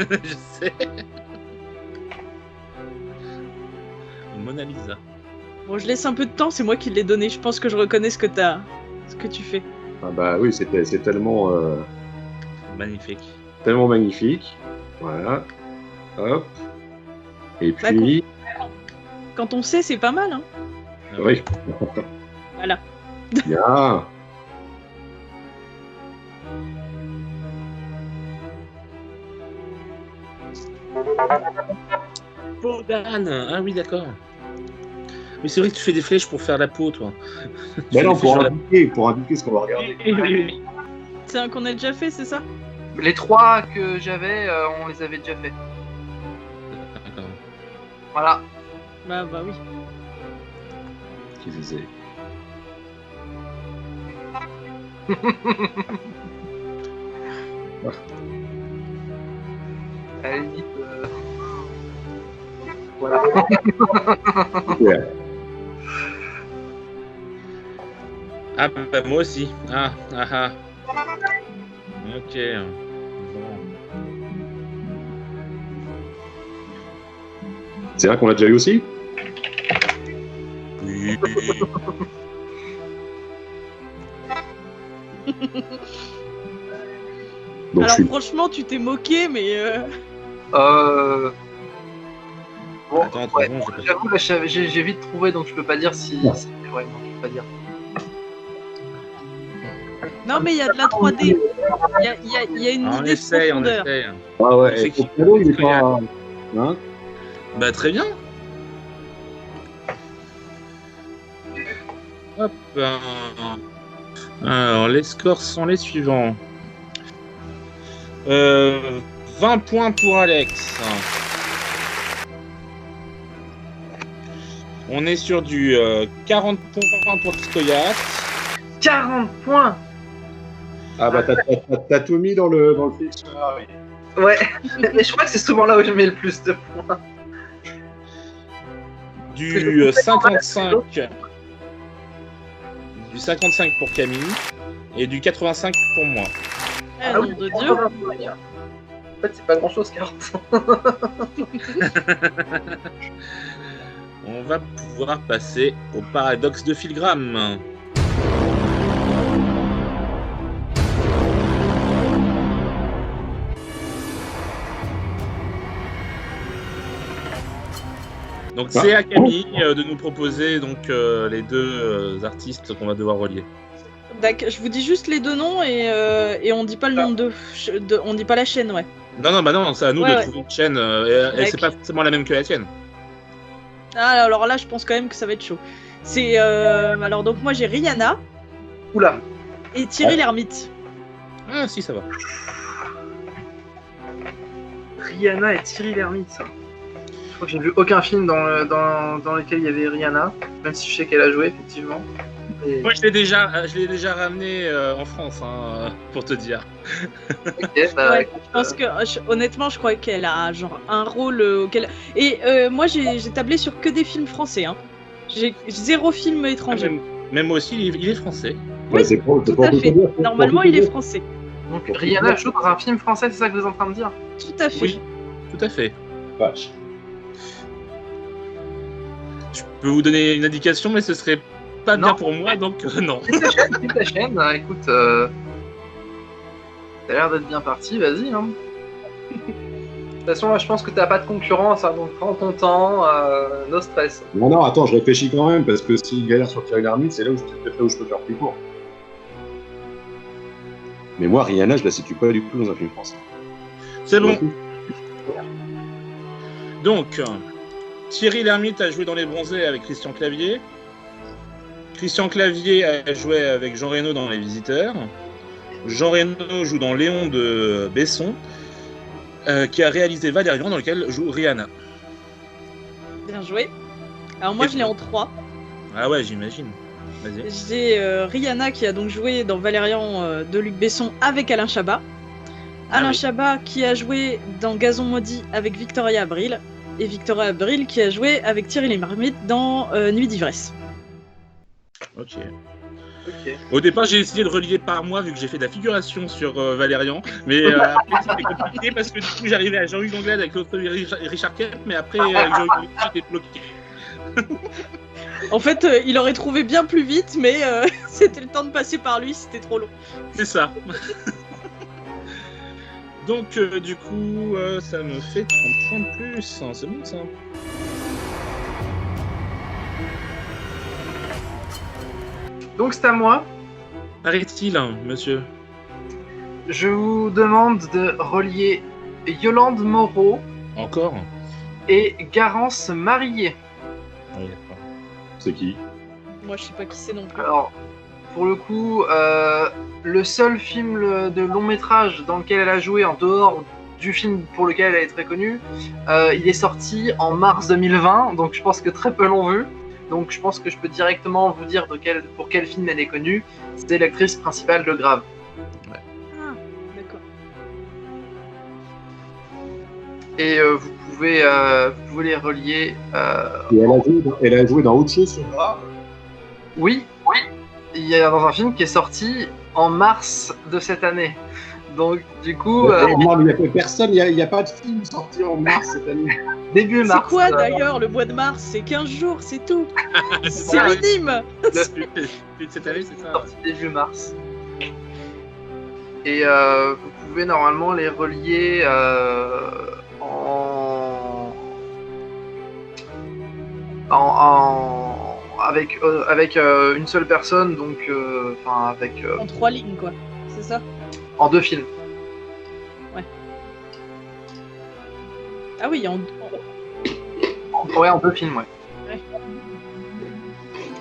Je sais. Mona Lisa. Bon, je laisse un peu de temps, c'est moi qui l'ai donné. Je pense que je reconnais ce que tu fais. Ah bah oui, c'est tellement, Magnifique. tellement magnifique. Voilà. Hop. Et Bah, puis, Quand on sait, c'est pas mal, hein. oui. Voilà. Bien. Peau d'âne. Ah oui, d'accord. Mais c'est vrai que tu fais des flèches pour faire la peau, toi. Tu Mais fais non, des flèches sur la- pour indiquer ce qu'on va regarder. Oui, oui, oui. C'est un qu'on a déjà fait, c'est ça? Les trois que j'avais, on les avait déjà fait. D'accord. Voilà. Bah oui. Qu'est-ce que c'est? À la limite. Voilà. Ouais. Ah bah moi aussi. Ah. Ok. Bon. C'est vrai qu'on l'a déjà eu aussi? Donc, Alors je suis... franchement, tu t'es moqué, mais Bon, Attends, ouais, bon, j'ai pas- j'avoue, là, j'ai vite trouvé, donc je peux pas dire si. Ouais. Ouais, non, je peux pas dire. non, mais il y a de la 3D. Il y a une Ah, on idée de essaye, on profondeur. essaye. Ah ouais, C'est et qui Coppola, il est pas... Hein Bah très bien. Hop. Alors les scores sont les suivants. 20 points pour Alex. On est sur du 40 points pour Titoyat. 40 points. Ah bah t'as tout mis dans le dictionnaire. Ouais, mais je crois que c'est souvent là où je mets le plus de points. Du 55. Du 55 pour Camille. Et du 85 pour moi. Ah, nom de Dieu. En fait, c'est pas grand chose, 40. On va pouvoir passer au paradoxe de Filgram. Donc c'est à Camille de nous proposer donc les deux artistes qu'on va devoir relier. D'accord, je vous dis juste les deux noms et on dit pas le nom on dit pas la chaîne, ouais. Non, bah non, c'est à nous Ouais, de ouais. trouver une chaîne et c'est pas forcément la même que la tienne. Ah, alors là, je pense quand même que ça va être chaud. C'est alors donc moi j'ai Rihanna Oula. et Thierry Lhermitte. Ah si, ça va. Rihanna et Thierry Lhermitte, ça. Je crois que j'ai vu aucun film dans lequel il y avait Rihanna, même si je sais qu'elle a joué, effectivement. Et... Moi je l'ai déjà ramené en France, hein, pour te dire. Ok, bah, Ouais, écoute, je pense que honnêtement, je crois qu'elle a genre un rôle auquel. Et moi, j'ai tablé sur que des films français. Hein. J'ai 0 film étranger. Même moi aussi, il est français. Ouais, c'est pour Tout à fait. Normalement, il est français. donc Rihanna joue dans un film français, c'est ça que vous êtes en train de dire? Tout à fait. Oui, tout à fait. Vache. Je peux vous donner une indication, mais ce serait pas Non. bien pour moi, donc non. Quitte ta chaîne, écoute, t'as l'air d'être bien parti, vas-y. Hein. De toute façon, là, je pense que t'as pas de concurrence, hein, donc prends ton temps, no stress. Non, attends, je réfléchis quand même, parce que s'il galère sur Thierry Lhermitte, c'est là où je peux faire plus court. Mais moi, Rihanna, je la situe pas du tout dans un film français. C'est bon. Donc, Thierry Lhermitte a joué dans Les Bronzés avec Christian Clavier. Christian Clavier a joué avec Jean Reno dans Les Visiteurs. Jean Reno joue dans Léon de Besson, qui a réalisé Valérian, dans lequel joue Rihanna. Bien joué. Alors moi, je l'ai en 3. Ah ouais, j'imagine. Vas-y. J'ai Rihanna qui a donc joué dans Valérian de Luc Besson avec Alain Chabat. Alain oui. Chabat qui a joué dans Gazon maudit avec Victoria Abril. Et Victoria Abril qui a joué avec Thierry Lhermitte dans Nuit d'ivresse. Ok. Ok. Au départ, j'ai essayé de relier par mois, vu que j'ai fait de la figuration sur Valérian. Mais après, c'était compliqué parce que du coup, j'arrivais à Jean-Hugues Anglade avec l'autre Richard Kemp, mais après, avec Jean-Hugues Anglade, j'étais bloqué. En fait, il aurait trouvé bien plus vite, mais c'était le temps de passer par lui, c'était trop long. C'est ça. Donc, du coup, ça me fait 30 points de plus. Hein, c'est bon, ça. Donc c'est à moi. Arrête-t-il, hein, monsieur. Je vous demande de relier Yolande Moreau Encore? et Garance Marié. Oui, d'accord. C'est qui? Moi, je sais pas qui c'est non plus. Alors, pour le coup, le seul film de long métrage dans lequel elle a joué en dehors du film pour lequel elle est très connue, il est sorti en mars 2020, donc je pense que très peu l'ont vu. Donc je pense que je peux directement vous dire pour quel film elle est connue. C'est l'actrice principale de Grave. Ah, d'accord. Et vous pouvez les relier. Et elle a joué dans autre chose sur Grave. Oui. Il y a dans un film qui est sorti en mars de cette année. Donc du coup, Non, mais il n'y a personne, il n'y a pas de film sorti en mars cette année. début C'est mars. quoi d'ailleurs le mois de mars? C'est 15 jours, c'est tout. C'est minime. Depuis cette année, c'est ça. Sorti début mars. Et vous pouvez normalement les relier avec une seule personne, donc En 3 lignes, quoi. C'est ça? en 2 films. Ah oui, Ouais, en 2 films, ouais. Ouais.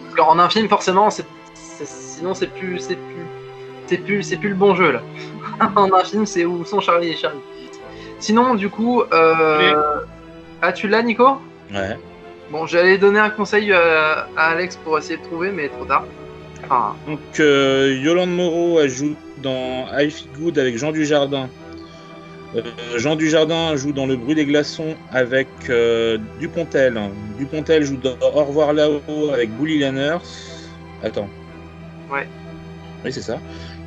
Parce qu'en un film, forcément, sinon c'est plus le bon jeu là. En un film, c'est où sont Charlie et Charlie. Sinon, du coup, ah, tu l'as, Nico? Ouais. Bon, j'allais donner un conseil à Alex pour essayer de trouver, mais trop tard. Enfin, Donc, Yolande Moreau, elle joue dans I Feel Good avec Jean Dujardin. Jean Dujardin joue dans Le Bruit des glaçons avec Dupontel. Dupontel joue dans Au revoir là-haut avec Bully Lanners. Attends. Ouais. Oui, c'est ça.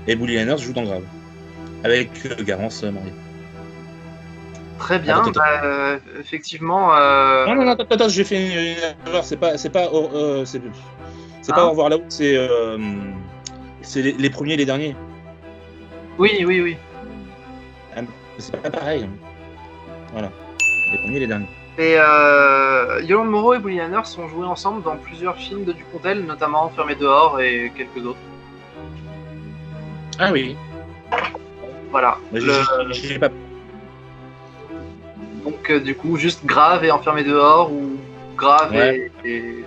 Et Bully Lanners joue dans Grave. Avec Garance Marie. très bien. Attends. Effectivement. Non, attends, j'ai fait une erreur. C'est pas Au revoir là-haut, c'est les premiers et les derniers. Oui. C'est pas pareil. Voilà. Les premiers et les derniers. Et Yolande Moreau et Bully Lanners sont joués ensemble dans plusieurs films de Dupontel, notamment Enfermé dehors et quelques autres. Ah oui. Voilà. Mais j'ai pas. Donc du coup, juste Grave et Enfermé dehors, ou Grave Ouais. et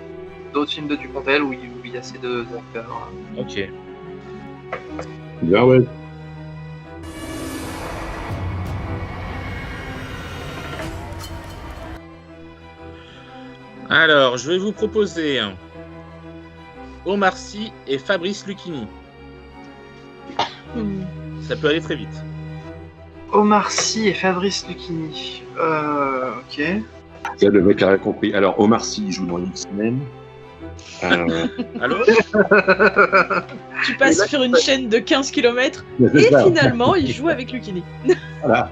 d'autres films de Dupontel où il y a ces deux acteurs. Ok. Bien, ouais. Alors, je vais vous proposer Omar Sy et Fabrice Lucchini. Ça peut aller très vite. Omar Sy et Fabrice Lucchini. Ok. Ça, le mec a rien compris. Alors, Omar Sy il joue dans X-Men. Allô? Tu passes sur une chaîne de 15 km c'est et ça. finalement, il joue avec Lucchini. Voilà.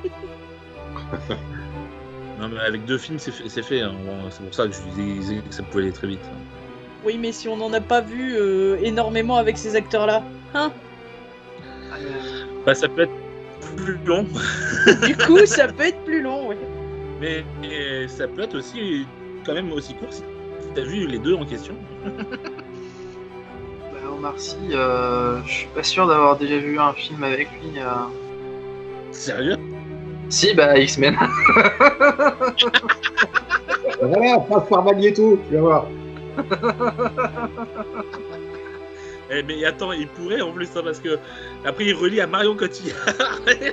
Non, mais avec 2 films, c'est fait. Hein. Bon, c'est pour ça que je disais que ça pouvait aller très vite. Oui, mais si on n'en a pas vu énormément avec ces acteurs-là, hein? Bah, ça peut être plus long, Du coup, ça peut être plus long, oui. mais ça peut être aussi quand même aussi court si t'as vu les deux en question. Bah, Omar Sy, je suis pas sûr d'avoir déjà vu un film avec lui. Sérieux? Si, bah X-Men. Voilà, passe par Magneto, tu vas voir. Eh, mais attends, il pourrait en plus, hein, parce que après il relie à Marion Cotillard. Il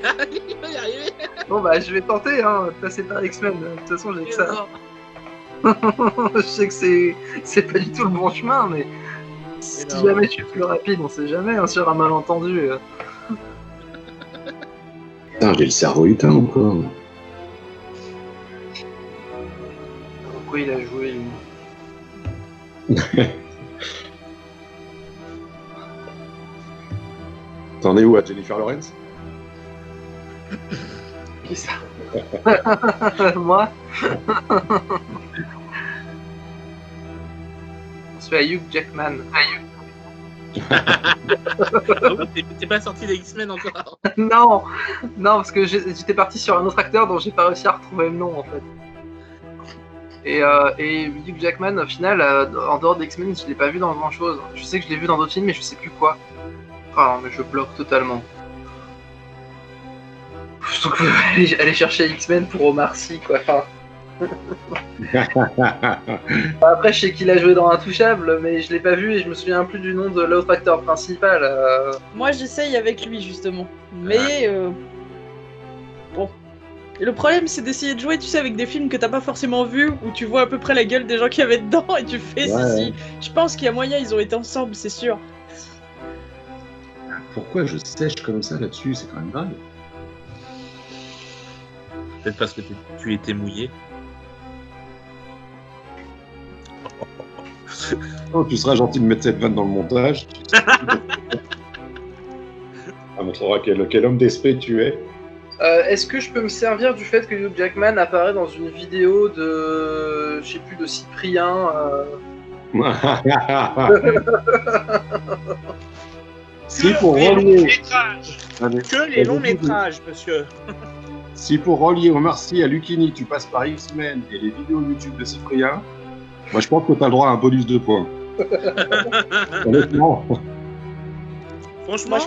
va y arriver. Bon bah je vais tenter, hein, de passer par X-Men. De toute façon, j'ai que ça. Je sais que c'est pas du tout le bon chemin, mais si Énorme. jamais je suis plus rapide, on sait jamais, hein, sur un malentendu. Putain, j'ai le cerveau éteint encore. Pourquoi il a joué lui? T'en es où à Jennifer Lawrence? Qui ça? Moi? Je suis à Hugh Jackman. Ah oui, t'es pas sorti des X-Men encore. Non, parce que j'étais parti sur un autre acteur dont j'ai pas réussi à retrouver le nom en fait. Et Hugh Jackman, au final, en dehors d'X-Men, je l'ai pas vu dans grand chose. Je sais que je l'ai vu dans d'autres films, mais je sais plus quoi. Ah, mais je bloque totalement. Donc, aller chercher X-Men pour Omar Sy, quoi. Enfin, après, je sais qu'il a joué dans Intouchable, mais je l'ai pas vu et je me souviens plus du nom de l'autre acteur principal. Moi, j'essaye avec lui, justement. Mais, bon. Et le problème, c'est d'essayer de jouer, tu sais, avec des films que t'as pas forcément vus, où tu vois à peu près la gueule des gens qu'il y avait dedans, et tu fais si. Je pense qu'il y a moyen, ils ont été ensemble, c'est sûr. Pourquoi je sèche comme ça là-dessus? C'est quand même dingue. Peut-être parce que tu étais mouillé. Oh, tu seras gentil de mettre cette vanne dans le montage. Ça montrera quel homme d'esprit tu es. Est-ce que je peux me servir du fait que Hugh Jackman apparaît dans une vidéo de, je sais plus, de Cyprien Si pour les longs relier, métrages. Allez, Que les longs métrages, monsieur. si pour relier Omar Sy à Lucchini, tu passes par X-Men et les vidéos YouTube de Cyprien, moi je pense que tu as le droit à un bonus de points. Honnêtement. Franchement,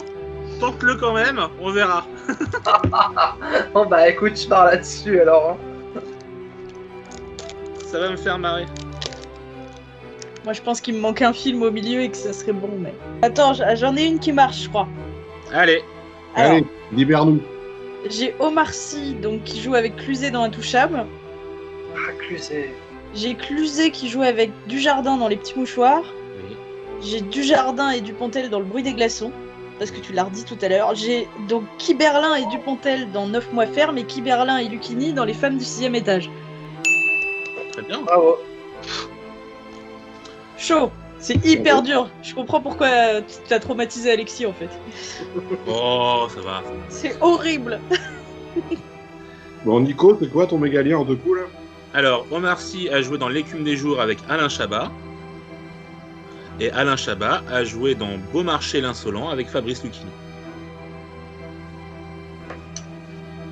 tente-le quand même, on verra. Bon bah écoute, je pars là-dessus alors. Ça va me faire marrer. Moi, je pense qu'il me manque un film au milieu et que ça serait bon, mais... Attends, j'en ai une qui marche, je crois. Allez, Alors, Allez, libère-nous. j'ai Omar Sy, donc, qui joue avec Cluzet dans Intouchable. Ah, Cluzet. J'ai Cluzet qui joue avec Dujardin dans Les Petits Mouchoirs. oui. J'ai Dujardin et Dupontel dans Le Bruit des Glaçons, parce que tu l'as redit tout à l'heure. J'ai donc Kiberlin et Dupontel dans 9 mois ferme et Kiberlin et Lucchini dans Les Femmes du 6e étage. Très bien. Bravo. Chaud. C'est hyper dur. Je comprends pourquoi tu as traumatisé Alexis en fait. Oh, ça va. C'est horrible. Bon, Nico, c'est quoi ton méga lien en deux coups là? Alors, Omar Sy a joué dans L'écume des jours avec Alain Chabat. Et Alain Chabat a joué dans Beaumarchais l'insolent avec Fabrice Lucchini.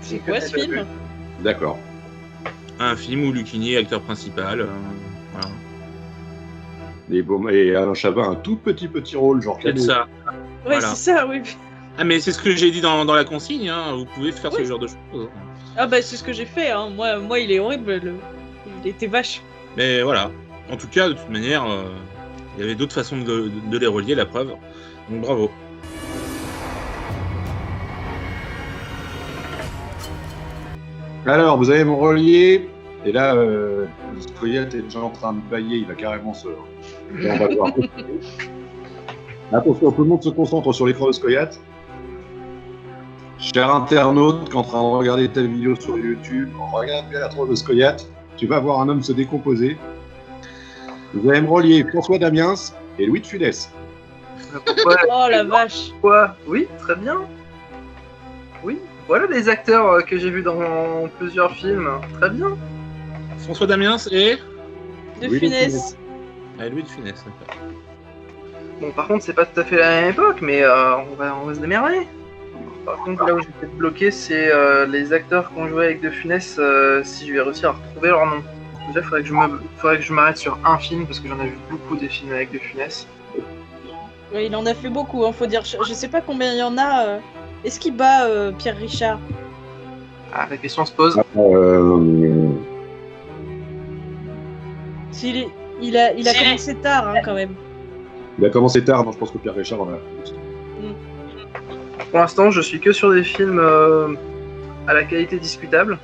C'est quoi ce film? D'accord. Un film où Lucchini est acteur principal. Voilà. Et Alain Chabat, un tout petit rôle, genre C'est cadeau. ça. Ouais, Voilà. c'est ça, oui. Ah, mais c'est ce que j'ai dit dans la consigne. Hein. Vous pouvez faire Oui. ce genre de choses. Ah bah c'est ce que j'ai fait. Hein. Moi, il est horrible. Il était vache. Mais voilà. En tout cas, de toute manière, il y avait d'autres façons de les relier, la preuve. Donc bravo. Alors, vous avez mon relié. Et là, Scoyat est déjà en train de bailler, il va carrément se. Là, on va voir. Attention, tout le monde se concentre sur l'écran de Scoyat. Cher internaute, qui est en train de regarder ta vidéo sur YouTube, regarde bien la tronche de Scoyat, tu vas voir un homme se décomposer. Vous allez me relier François Damiens et Louis de Funès. Pourquoi Oh la vache. Quoi? Oui, très bien. Oui, voilà des acteurs que j'ai vus dans plusieurs films. Très bien. François Damiens et De Oui, Funès. Louis de Funès. D'accord. Bon, par contre, c'est pas tout à fait la même époque, mais on va se démerder. Par contre, là où j'étais bloqué, c'est les acteurs qui ont joué avec De Funès, si je vais réussir à retrouver leur nom. Déjà, faudrait que je m'arrête sur un film, parce que j'en ai vu beaucoup des films avec De Funès. Ouais, il en a fait beaucoup, hein, faut dire. Je sais pas combien il y en a. Est-ce qu'il bat Pierre Richard? Ah, la question se pose. Il a commencé tard, hein, quand même. Il a commencé tard, non, je pense que Pierre Richard en a plus. Pour l'instant, je suis que sur des films à la qualité discutable.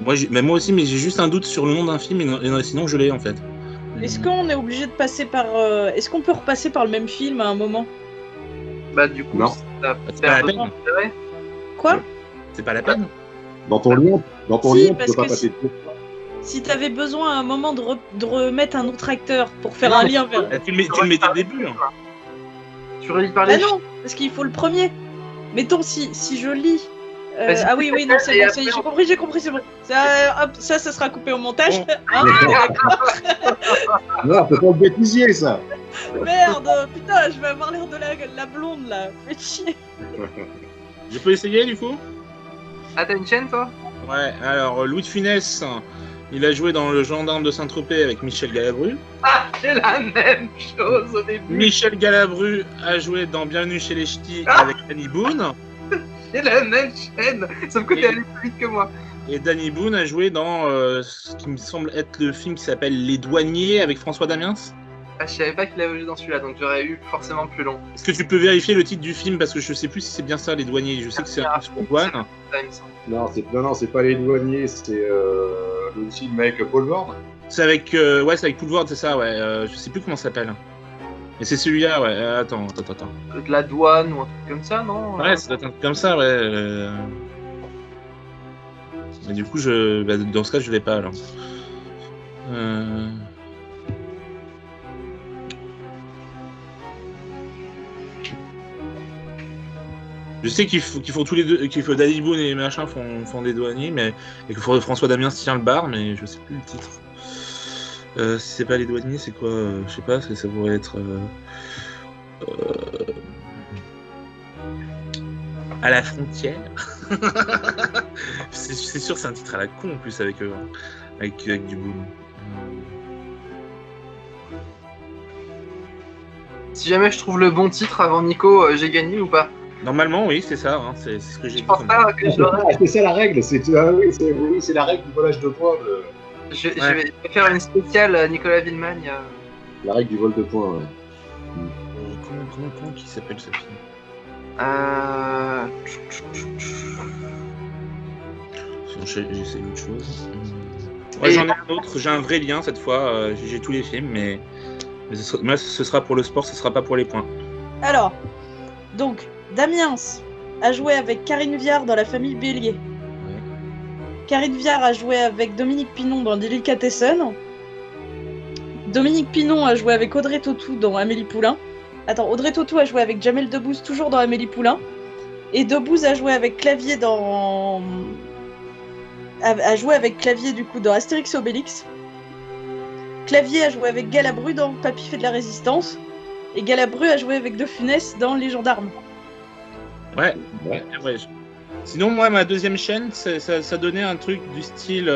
Moi aussi, mais j'ai juste un doute sur le nom d'un film, et sinon je l'ai en fait. Est-ce qu'on est obligé de passer par... Est-ce qu'on peut repasser par le même film à un moment? Bah, du coup, Non. ça C'est pas la perd de peine. intérêt. Quoi? C'est pas la peine. Dans ton lien, Si, tu parce peux pas que passer de Si t'avais besoin à un moment de remettre un autre acteur pour faire un lien vers... Ah, tu le mets dès le début. Hein. Tu relis par les Bah non, parce qu'il faut le premier. Mettons, si je lis... Vas-y. Ah oui, non, c'est Et bon, après, j'ai compris, c'est bon. Ça, hop, ça sera coupé au montage. Bon. Hein, d'accord. Non, c'est pas le bêtisier, ça. Merde, putain, je vais avoir l'air de la blonde, là. Faites chier. Je peux essayer du coup? Ah, t'as une chaîne, toi? Ouais, alors Louis de Funès, il a joué dans Le Gendarme de Saint-Tropez avec Michel Galabru. Ah, c'est la même chose au début. Michel Galabru a joué dans Bienvenue chez les Ch'tis avec Danny Boone. C'est la même chaîne. Sauf que t'es allé plus vite que moi. Et Danny Boone a joué dans ce qui me semble être le film qui s'appelle Les Douaniers avec François Damiens. Ah, je savais pas qu'il avait joué dans celui-là, donc j'aurais eu forcément plus long. Est-ce que tu peux vérifier le titre du film parce que je sais plus si c'est bien ça, Les Douaniers. Je sais que c'est un film sur One. Ça, il me semble. Non, c'est pas les douaniers, c'est le film avec Paul Ward. C'est avec c'est avec Poulvord, c'est ça, ouais. Je sais plus comment ça s'appelle. Et c'est celui-là, ouais. Attends. De la douane ou un truc comme ça, non? Ouais, ça doit être un truc comme ça, ouais. Mais du coup, dans ce cas, je l'ai pas alors. Je sais qu'ils font tous les deux, qu'il faut Danny Boone et machin font des douaniers, mais et que François Damiens tient le bar, mais je sais plus le titre. Si c'est pas les douaniers, c'est quoi? Je sais pas, ça pourrait être. À la frontière. C'est sûr, c'est un titre à la con en plus avec du boom. Si jamais je trouve le bon titre avant Nico, j'ai gagné ou pas? Normalement, oui, c'est ça. Hein, c'est ce que j'ai Je dit. pense pas que j'aurais. C'est ça la règle. C'est c'est la règle du volage de points. Je vais faire une spéciale Nicolas Villemagne. La règle du vol de points. Ouais. Comment qui s'appelle ce film? J'essaie une autre chose. Ouais, j'en ai un autre. J'ai un vrai lien cette fois. J'ai tous les films, mais moi, ce sera pour le sport, ce sera pas pour les points. Alors, donc, Damiens a joué avec Karine Viard dans La famille Bélier. Ouais. Karine Viard a joué avec Dominique Pinon dans Delicatessen. Dominique Pinon a joué avec Audrey Tautou dans Amélie Poulain. Attends, Audrey Tautou a joué avec Jamel Debbouze, toujours dans Amélie Poulain. Et Debbouze a joué avec Clavier dans... a joué avec Clavier, du coup, dans Astérix et Obélix. Clavier a joué avec Galabru dans Papy fait de la résistance. Et Galabru a joué avec De Funès dans Les Gendarmes. Ouais. Sinon, moi, ma deuxième chaîne, ça donnait un truc du style...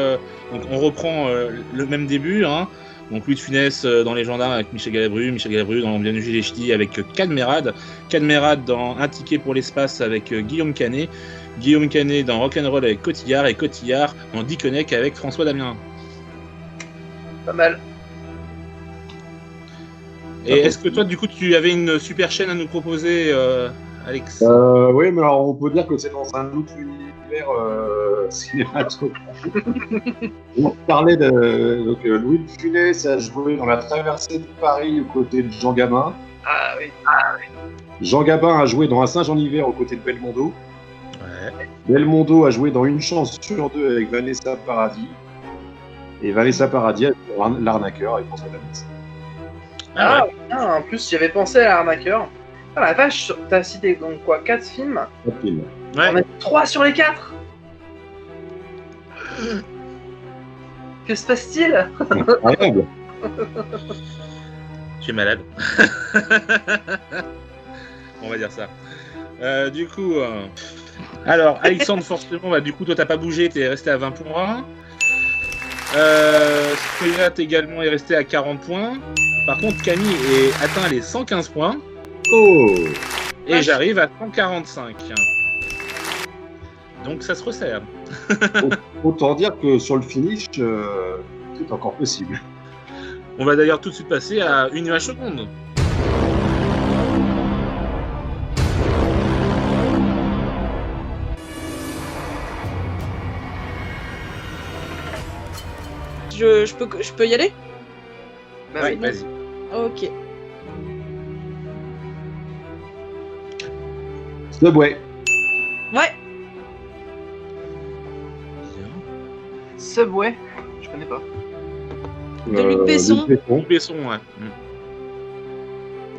donc, on reprend le même début, hein. Donc, Louis de Funès dans Les Gendarmes avec Michel Galabru dans Bienvenue chez les Ch'tis avec Cadmerade dans Un ticket pour l'espace avec Guillaume Canet dans Rock'n'Roll avec Cotillard et Cotillard dans Dickeneck avec François Damien. Pas mal. Et est-ce que toi, du coup, tu avais une super chaîne à nous proposer, Alex? Oui, mais alors on peut dire que c'est dans un autre univers cinématographique. On parlait de Louis de Funès a joué dans La traversée de Paris aux côtés de Jean Gabin. Ah oui. Jean Gabin a joué dans Un singe en hiver aux côtés de Belmondo. Ouais. Belmondo a joué dans Une chance sur deux avec Vanessa Paradis. Et Vanessa Paradis a joué dans L'arnaqueur avec François Damien. Ah, putain, en plus, j'avais pensé à L'Arnaqueur. Ah la vache, t'as cité donc quoi, 4 films? Ouais. On a 3 sur les 4. Que se passe-t-il? Incroyable. Je suis malade. On va dire ça. Du coup, alors Alexandre, forcément, du coup, toi, t'as pas bougé, t'es resté à 20 points. Spoilat également est resté à 40 points. Par contre, Camille atteint les 115 points. Oh. Et j'arrive à 145. Donc ça se resserre. Autant dire que sur le finish, c'est encore possible. On va d'ailleurs tout de suite passer à une image seconde. Je peux y aller? Bah Ouais, oui. vas-y. Ok. Subway. Ouais. Subway, je connais pas. De Luc Besson. Luc Besson, ouais.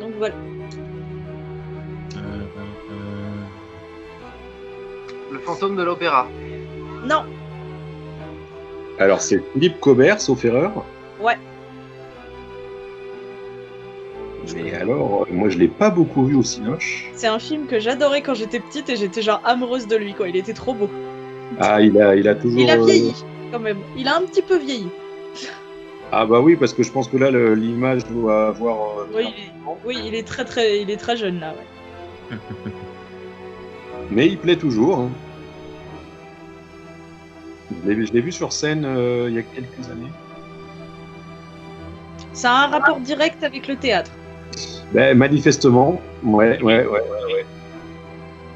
Donc voilà. Le fantôme de l'opéra. Non. Alors c'est Philippe Cobert, sauf erreur. Ouais. Mais alors, moi je l'ai pas beaucoup vu au Cinoche. C'est un film que j'adorais quand j'étais petite et j'étais genre amoureuse de lui, quoi. Il était trop beau. Ah, il a toujours. Il a vieilli, quand même. Il a un petit peu vieilli. Ah bah oui, parce que je pense que là l'image doit avoir. Oui, il est très jeune là, ouais. Mais il plaît toujours. Hein. Je l'ai vu sur scène il y a quelques années. Ça a un rapport direct avec le théâtre. Ben, manifestement, ouais.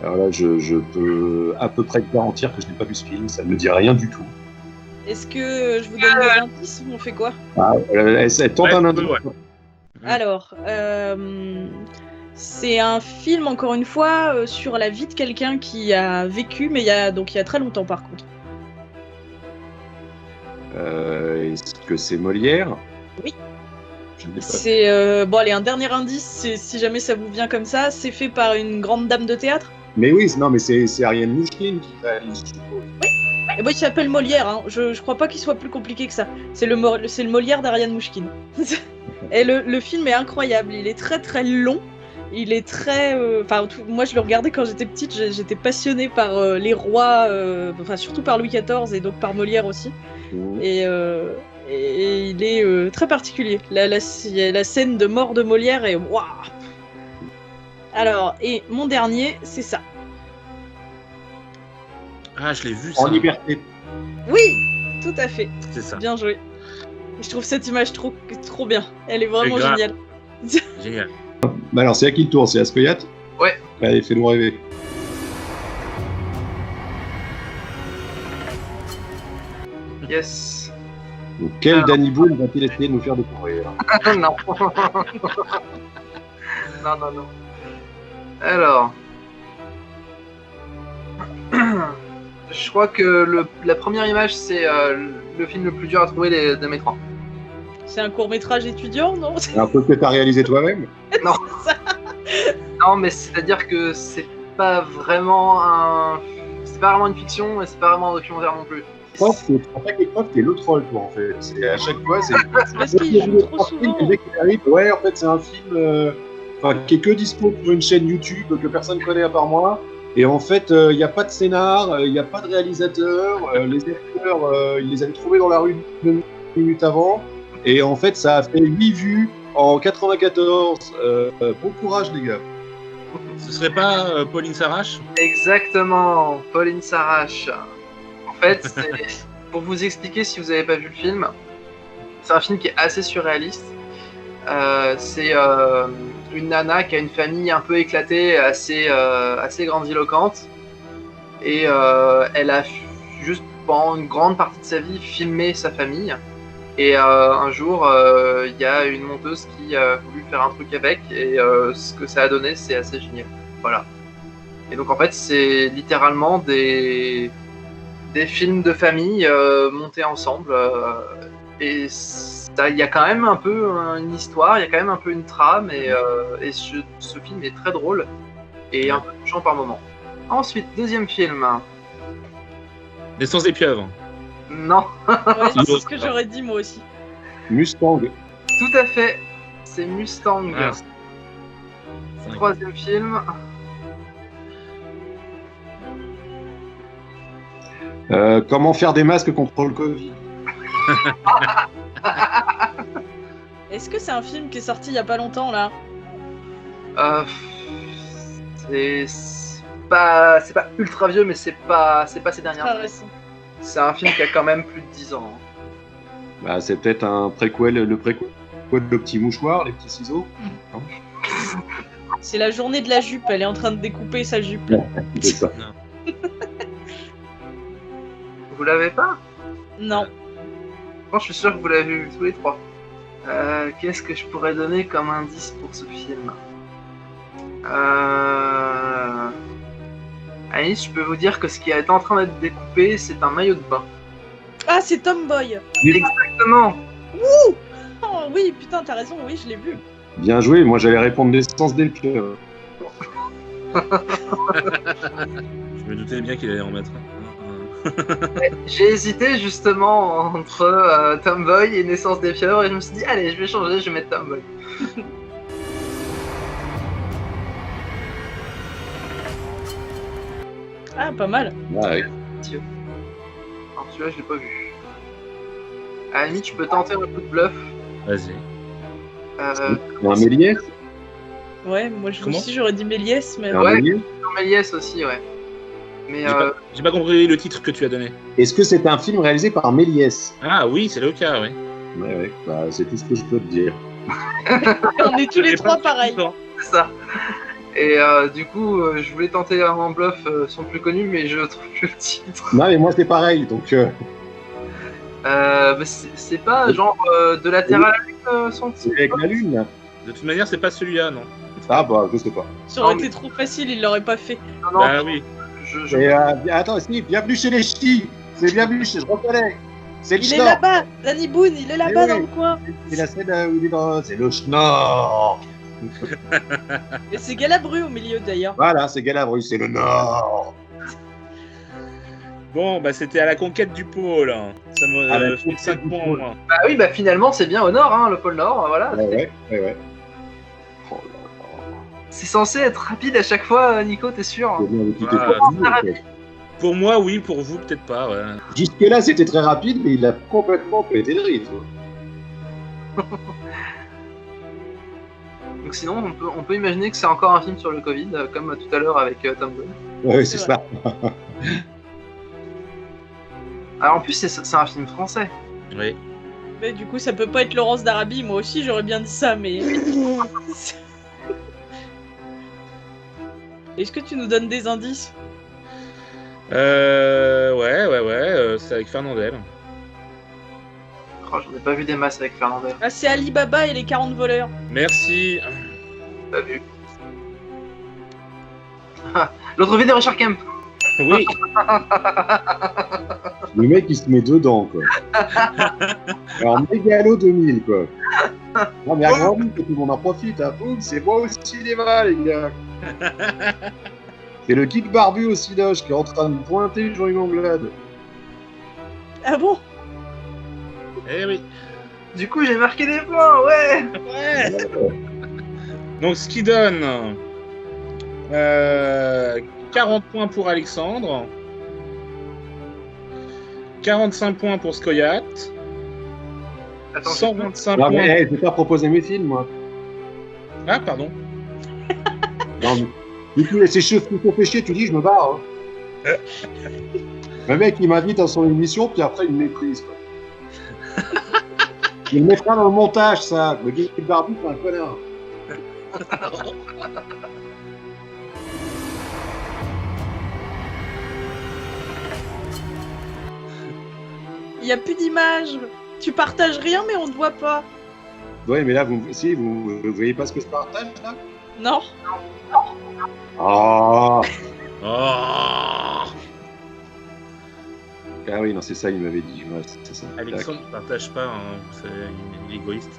Alors là, je peux à peu près garantir que je n'ai pas vu ce film, ça ne me dit rien du tout. Est-ce que je vous donne des indices ou on fait quoi? Elle tente un indice. Ouais. Alors, c'est un film, encore une fois, sur la vie de quelqu'un qui a vécu, mais il y a très longtemps par contre. Est-ce que c'est Molière? Oui. Je ne l'ai pas. C'est bon, allez, un dernier indice, si jamais ça vous vient comme ça, c'est fait par une grande dame de théâtre. Mais oui, non, mais c'est Ariane Mouchkine qui réalise. Et bon, il s'appelle Molière, hein. Je crois pas qu'il soit plus compliqué que ça. C'est le Molière d'Ariane Mouchkine. Et le film est incroyable, il est très très long, Il est très. Moi, je le regardais quand j'étais petite. J'étais passionnée par les rois, surtout par Louis XIV et donc par Molière aussi. Et il est très particulier. La scène de mort de Molière est waouh. Alors, et mon dernier, c'est ça. Ah, je l'ai vu ça. En liberté. Oui, tout à fait. C'est ça. Bien joué. Je trouve cette image trop bien. Elle est vraiment C'est grave. géniale. Génial. Bah alors, c'est à qui le tour? C'est à Skoyat? Ouais. Allez, fais-nous rêver. Yes. Donc, quel Danny Boone va-t-il essayer de nous faire découvrir? Non. Non. Alors. Je crois que la première image, c'est le film le plus dur à trouver de mes trois. C'est un court-métrage étudiant, non? C'est un peu que t'as réalisé toi-même? Non, mais c'est-à-dire que c'est pas vraiment une fiction et c'est pas vraiment un documentaire non plus. Je pense que t'es le troll, toi, en fait. C'est à chaque fois, c'est. C'est parce qu'il joue trop souvent. Le mec qui arrive, ouais, en fait, c'est un film qui est que dispo sur une chaîne YouTube que personne connaît à part moi. Et en fait, il n'y a pas de scénar, il n'y a pas de réalisateur. Les acteurs, ils les avaient trouvés dans la rue 2 minutes avant. Et en fait, ça a fait 8 vues en 94. Bon courage, les gars. Ce serait pas Pauline Sarrache? Exactement, Pauline Sarrache. En fait, pour vous expliquer si vous n'avez pas vu le film, c'est un film qui est assez surréaliste. C'est une nana qui a une famille un peu éclatée, assez grandiloquente. Et elle a juste pendant une grande partie de sa vie filmé sa famille. Et un jour, il y a une monteuse qui a voulu faire un truc avec. Et ce que ça a donné, c'est assez génial. Voilà. Et donc en fait, c'est littéralement des films de famille montés ensemble. Et il y a quand même un peu une histoire, il y a quand même un peu une trame. Et ce film est très drôle et un peu touchant par moments. Ensuite, deuxième film. Naissance des pieuvres. Non. Ouais, c'est ce que j'aurais dit moi aussi. Mustang. Tout à fait. C'est Mustang. Ah. Troisième film. Comment faire des masques contre le Covid? Est-ce que c'est un film qui est sorti il y a pas longtemps là? C'est pas ultra vieux, mais c'est pas ces dernières Très années. récent. C'est un film qui a quand même plus de 10 ans. Bah, c'est peut-être un préquel, le préquel de Petit Mouchoir, les petits ciseaux. Non. C'est la journée de la jupe, elle est en train de découper sa jupe. Là. C'est ça. Vous l'avez pas? Non. Moi, je suis sûr que vous l'avez vu tous les trois. Qu'est-ce que je pourrais donner comme indice pour ce film? Alice, je peux vous dire que ce qui est en train d'être découpé, c'est un maillot de bain. Ah, c'est Tomboy. Exactement. Oh oui, putain, t'as raison, oui, je l'ai vu. Bien joué, moi j'allais répondre naissance dès le cœur. Je me doutais bien qu'il allait en mettre un. J'ai hésité justement entre Tomboy et Naissance des Pieuvres et je me suis dit, allez, je vais changer, je vais mettre Tomboy. Ah, pas mal. Ah, ouais. Alors celui-là, je l'ai pas vu. À la limite, je peux tenter un coup de bluff. Vas-y. Un Méliès? Ouais, moi Comment aussi j'aurais dit Méliès, mais... Un Ouais. Méliès. Méliès aussi, ouais. Mais J'ai pas compris le titre que tu as donné. Est-ce que c'est un film réalisé par Méliès? Ah oui, c'est le cas, oui. Ouais, bah, c'est tout ce que je peux te dire. on est tous les trois pareils. c'est ça. Et du coup, je voulais tenter un bluff, son plus connu, mais je trouve plus le titre. Non, mais moi c'est pareil, donc. Mais c'est pas genre de la Terre à la Lune, son C'est titre. avec la Lune, là. De toute manière, c'est pas celui-là, non. Ah, bah, je sais pas. Ça aurait Non, mais- été trop facile, il l'aurait pas fait. Non, non, Bah oui. je- Et, attends, si, bienvenue chez les ch'tis. C'est bienvenue chez, je reconnais. C'est le Il est schnorr. là-bas, Danny Boone, il est là-bas Eh dans oui. le coin. C'est la scène où il est dans. C'est le schnorr. Et c'est Galabru au milieu d'ailleurs. Voilà, c'est Galabru, c'est le Nord. Bon, bah c'était à la conquête du pôle. Ça me À la fait conquête 5 du points. pôle. Moi. Bah oui, bah finalement, c'est bien au nord, hein, le pôle Nord, voilà. Ouais. C'est censé être rapide à chaque fois, Nico, t'es sûr? C'est bien de quitter Ah, tout le monde, en fait. Pour moi, oui, pour vous, peut-être pas. Ouais. Jusque-là, c'était très rapide, mais il a complètement pété le rythme. Donc sinon, on peut imaginer que c'est encore un film sur le Covid, comme tout à l'heure avec Tom Cruise. Ouais, c'est ça. Alors en plus, c'est un film français. Oui. Mais du coup, ça peut pas être Laurence d'Arabie. Moi aussi, j'aurais bien dit ça, mais. Est-ce que tu nous donnes des indices? Ouais, c'est avec Fernandel. Oh, j'en ai pas vu des masses avec Fernandel. Ah, c'est Alibaba et les 40 voleurs. Merci. Pas vu. L'autre vidéo Richard Kemp. Oui. Le mec, il se met dedans, quoi. Alors, Mégalo 2000, quoi. Non, mais à grand but, que tout le monde en profite, hein. Boum, c'est moi au cinéma, les gars. C'est le geek barbu au Cinoche qui est en train de pointer Jean-Yves Anglade. Ah bon? Eh oui. Du coup, j'ai marqué des points, ouais. Ouais. Donc, ce qui donne 40 points pour Alexandre, 45 points pour Skoyat, Attends, 125 Non, points. mais j'ai pas proposé mes films, moi. Ah, pardon. Non, mais... Du coup, c'est cheveux qui t'ont fait chier, tu dis, je me barre. Hein. Le mec, il m'invite à son émission, puis après, il me méprise, quoi. Il me mettra dans le montage, ça. Le geek barbu, c'est un connard. Il y a plus d'image. Tu partages rien, mais on te voit pas. Ouais, mais là, vous voyez pas ce que je partage, là? Non. Ah. Oh. Ah oui, non, c'est ça, il m'avait dit. Ouais, c'est ça. Alexandre ne partage pas, hein, vous savez, il est égoïste.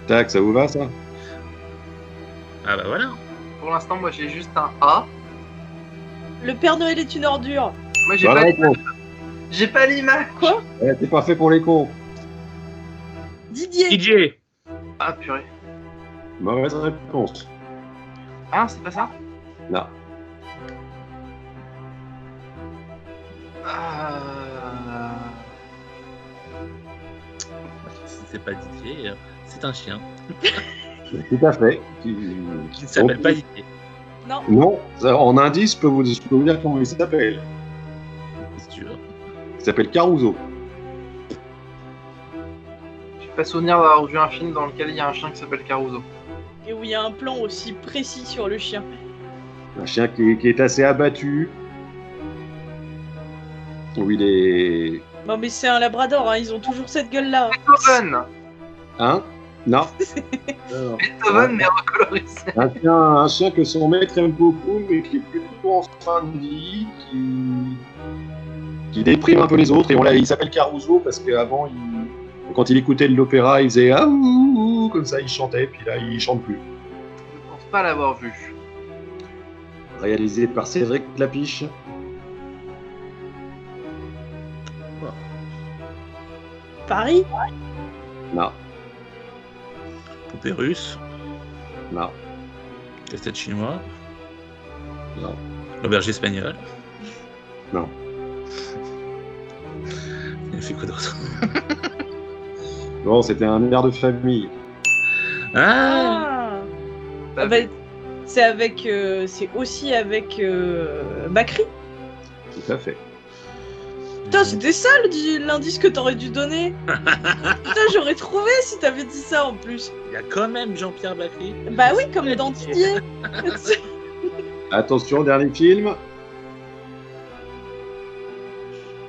Tac, ça vous va, ça? Ah bah voilà. Pour l'instant, moi j'ai juste un A. Le Père Noël est une ordure. Moi j'ai Voilà, pas réponse. j'ai pas l'image. Quoi? Ouais, t'es pas fait pour les cons. Didier. DJ. Ah purée. Mauvaise réponse. Ah, c'est pas ça? Non. C'est pas Didier, c'est un chien Tout à fait. qui ne s'appelle pas Didier. Non. Non, ça, en indice, je peux vous dire comment il s'appelle. C'est sûr. Il s'appelle Caruso. J'ai pas souvenir d'avoir vu un film dans lequel il y a un chien qui s'appelle Caruso. Et où il y a un plan aussi précis sur le chien. Un chien qui est assez abattu. Où il est... Non mais c'est un labrador, hein, ils ont toujours cette gueule-là. Beethoven. Hein? Non. Non. Beethoven, mais recolorisé. Un chien que son maître aime beaucoup, mais qui est plutôt en fin de vie, qui déprime un peu les autres. Et il s'appelle Caruso parce qu'avant, quand il écoutait de l'opéra, il faisait ah ouh, comme ça, il chantait, puis là, il chante plus. Je pense pas l'avoir vu. Réalisé par Cédric Clapiche. Paris? Non, Poupée russe, non, casse-tête chinois, non, l'auberge espagnole. non. Il a fait quoi d'autre? Bon, c'était un mère de famille. Ah, Ah, Ah bah, c'est aussi avec Bakri. Tout à fait. Putain, c'était ça l'indice que t'aurais dû donner. Putain, j'aurais trouvé si t'avais dit ça en plus. il y a quand même Jean-Pierre Bacry. Bah oui, comme dans Didier. Attention, dernier film.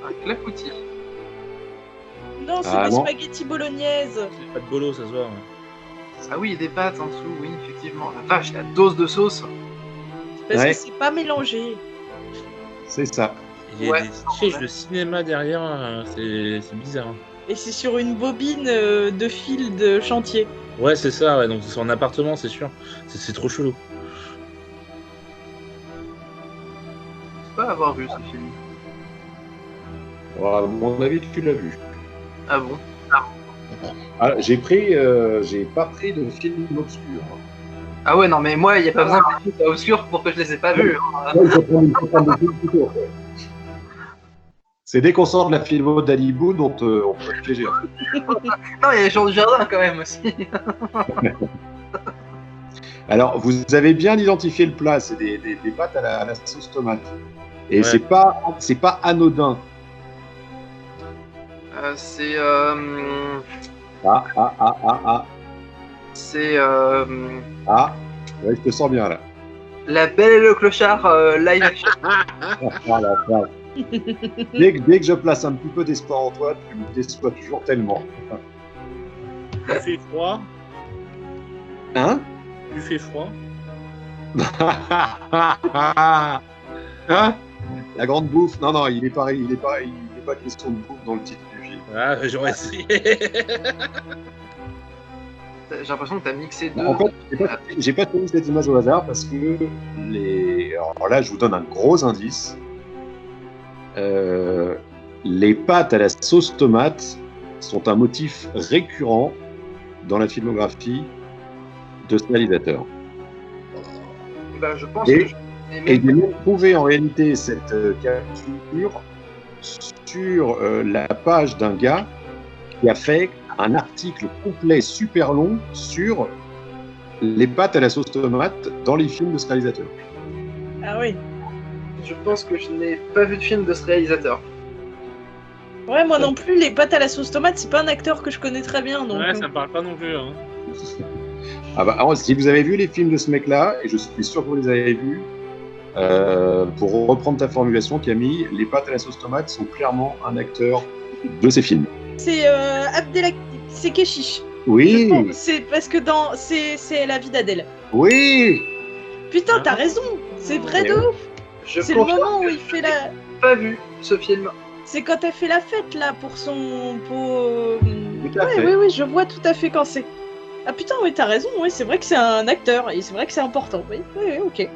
Un clafoutis. Non, c'est Ah, des non. spaghettis bolognaise. C'est pas de bolo, ça se voit. Ouais. Ah oui, il y a des pâtes en dessous, oui, effectivement. La vache, la dose de sauce. Parce Ouais. que c'est pas mélangé. C'est ça. Il y a Ouais. des fiches de cinéma derrière, c'est bizarre. Et c'est sur une bobine de fil de chantier. Ouais, c'est ça, ouais, donc c'est en appartement, c'est sûr. C'est trop chelou. Je peux pas avoir vu ce film. Alors, à mon avis, tu l'as vu. Ah bon? Ah, j'ai pas pris de film obscur. Ah ouais, non, mais moi, il n'y a pas besoin que les films soient obscurs pour que je les ai pas vus. Hein. Ouais, il faut prendre des films plus courts. C'est dès qu'on sort de la filmo d'Ali Boud, on peut être léger. Non, il y a les gens du jardin quand même aussi. Alors, vous avez bien identifié le plat, c'est des pâtes à la sauce tomate. Et Ouais. c'est pas anodin. C'est. Ah, C'est. ouais, je te sens bien là. La Belle et le Clochard live action. Voilà, voilà. Dès que je place un petit peu d'espoir en toi, tu me déçois toujours tellement. Tu fais froid. Hein? Tu fais froid. Hein? La grande bouffe? Non, il est pas question de bouffe dans le titre du film. Ah, j'aurais essayé. J'ai l'impression que t'as mixé deux. En fait, j'ai pas choisi cette image au hasard parce que alors là, je vous donne un gros indice. Les pâtes à la sauce tomate sont un motif récurrent dans la filmographie de ce réalisateur. Bah, je pense Et- que je l'ai Et aimé. j'ai même trouvé en réalité cette capture sur la page d'un gars qui a fait un article complet super long sur les pâtes à la sauce tomate dans les films de ce réalisateur. Ah oui. Je pense que je n'ai pas vu de film de ce réalisateur. Ouais, moi non plus, les pâtes à la sauce tomate, c'est pas un acteur que je connais très bien. Donc, Ouais, ça me parle pas non plus. Hein. Ah bah, alors, si vous avez vu les films de ce mec-là, et je suis sûr que vous les avez vus, pour reprendre ta formulation, Camille, les pâtes à la sauce tomate sont clairement un acteur de ces films. C'est c'est Keshish. Oui, C'est parce que c'est la vie d'Adèle. oui. Putain, t'as raison. C'est vrai de ouf. Je C'est le confirme moment où que il fait la. je n'ai pas vu ce film. C'est quand elle fait la fête là pour son. Tout à fait. Oui, je vois tout à fait quand c'est. Ah putain, oui, t'as raison. Oui, c'est vrai que c'est un acteur et c'est vrai que c'est important. Oui, ok.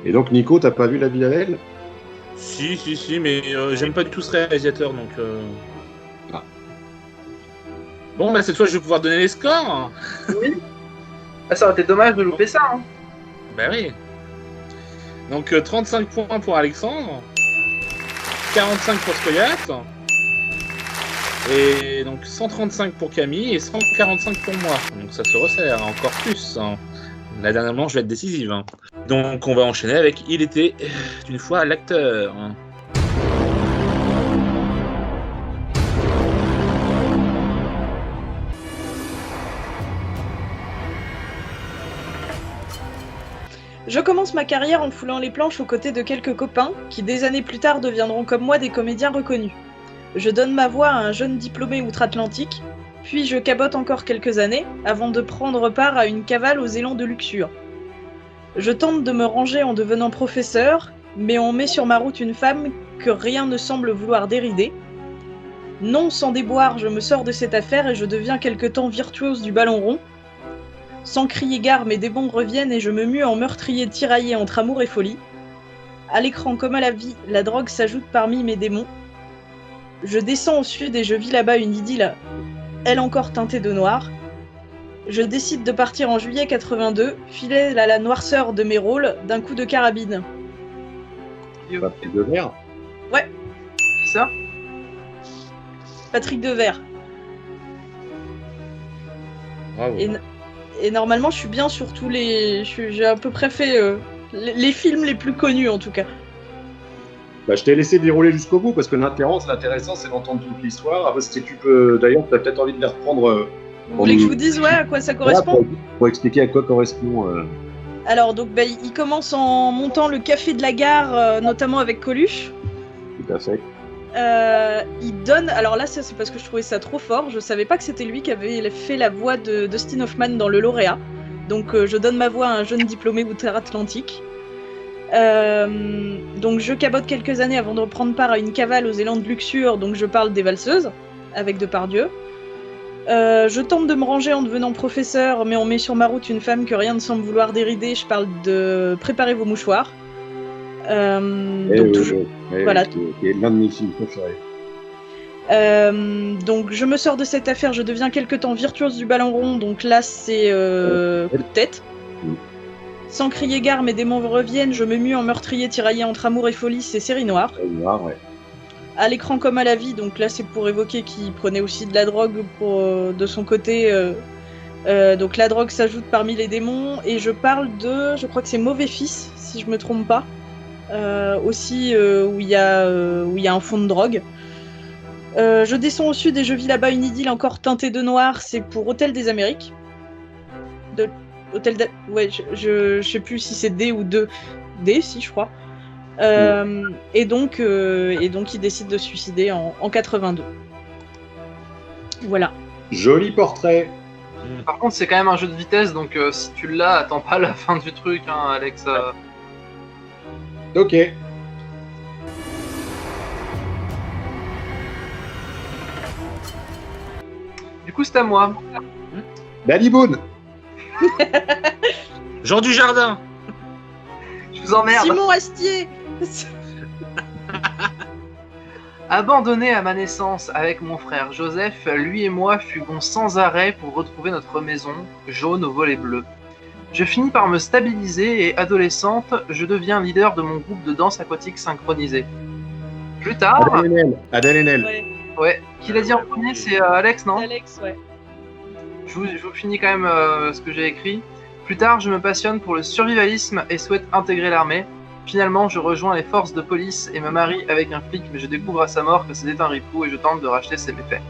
Et donc, Nico, t'as pas vu La vie d'Adèle? Si, mais j'aime pas du tout ce réalisateur, donc... Ah. Bon, bah cette fois, je vais pouvoir donner les scores. Oui. Ah, ça aurait été dommage de louper ça. Hein. Bah oui. Donc 35 points pour Alexandre, 45 pour Skoyat, et donc 135 pour Camille et 145 pour moi. Donc ça se resserre encore plus. Hein. La dernière manche va être décisive. Hein. Donc on va enchaîner avec Il était une fois l'acteur. Je commence ma carrière en foulant les planches aux côtés de quelques copains qui, des années plus tard, deviendront comme moi des comédiens reconnus. Je donne ma voix à un jeune diplômé outre-Atlantique, puis je cabote encore quelques années avant de prendre part à une cavale aux élans de luxure. Je tente de me ranger en devenant professeur, mais on met sur ma route une femme que rien ne semble vouloir dérider. Non sans déboire, je me sors de cette affaire et je deviens quelque temps virtuose du ballon rond. Sans crier gare, mes démons reviennent et je me mue en meurtrier tiraillé entre amour et folie. À l'écran comme à la vie, la drogue s'ajoute parmi mes démons. Je descends au sud et je vis là-bas une idylle, elle encore teintée de noir. Je décide de partir en juillet 82, fidèle à la noirceur de mes rôles, d'un coup de carabine. Patrick Devers. C'est ça? Patrick Devers. Bravo. Et normalement, je suis bien sur tous les... J'ai à peu près fait les films les plus connus, en tout cas. Bah, je t'ai laissé dérouler jusqu'au bout parce que l'intéressant, c'est d'entendre toute l'histoire. Ah, parce que tu peux, d'ailleurs, tu as peut-être envie de les reprendre. Vous voulez que je vous dise à quoi ça correspond? Voilà, pour expliquer à quoi correspond. Alors, donc, il commence en montant le café de la gare, notamment avec Coluche. Tout à fait. Il donne... Alors là, c'est parce que je trouvais ça trop fort. Je savais pas que c'était lui qui avait fait la voix de Dustin Hoffman dans Le Lauréat. Donc, je donne ma voix à un jeune diplômé outre-Atlantique. Donc, je cabote quelques années avant de reprendre part à une cavale aux élans de luxure. Donc, je parle des valseuses, avec Depardieu. Je tente de me ranger en devenant professeur, mais on met sur ma route une femme que rien ne semble vouloir dérider. Je parle de Préparez vos mouchoirs. Donc, toujours... Voilà. Qui est l'un de mes films préférés. Donc je me sors de cette affaire, je deviens quelque temps virtuose du ballon rond, donc là c'est coup de tête. Sans crier gare, mes démons reviennent, je me mue en meurtrier tiraillé entre amour et folie, c'est série noire. Ouais. À l'écran comme à la vie, donc là c'est pour évoquer qu'il prenait aussi de la drogue de son côté. Donc la drogue s'ajoute parmi les démons, et je parle je crois que c'est Mauvais Fils, si je me trompe pas. Aussi où il y a un fond de drogue. Je descends au sud et je vis là-bas une idylle encore teintée de noir, c'est pour Hôtel des Amériques. Ouais, je sais plus si c'est D ou 2. D, si, je crois. Et donc, il décide de se suicider en 82. Voilà. Joli portrait. Par contre, c'est quand même un jeu de vitesse, donc si tu l'as, attends pas la fin du truc, hein, Alex. Ok. Du coup, c'est à moi. Daliboun. Jean Dujardin. Je vous emmerde. Simon Astier. Abandonné à ma naissance avec mon frère Joseph, lui et moi fûmes sans arrêt pour retrouver notre maison, jaune aux volets bleus. Je finis par me stabiliser et, adolescente, je deviens leader de mon groupe de danse aquatique synchronisé. Plus tard... Adèle Haenel. Ouais. Qui l'a dit en premier, c'est Alex, non? Alex, ouais. Je vous finis quand même ce que j'ai écrit. Plus tard, je me passionne pour le survivalisme et souhaite intégrer l'armée. Finalement, je rejoins les forces de police et me marie avec un flic, mais je découvre à sa mort que c'était un ripou et je tente de racheter ses méfaits.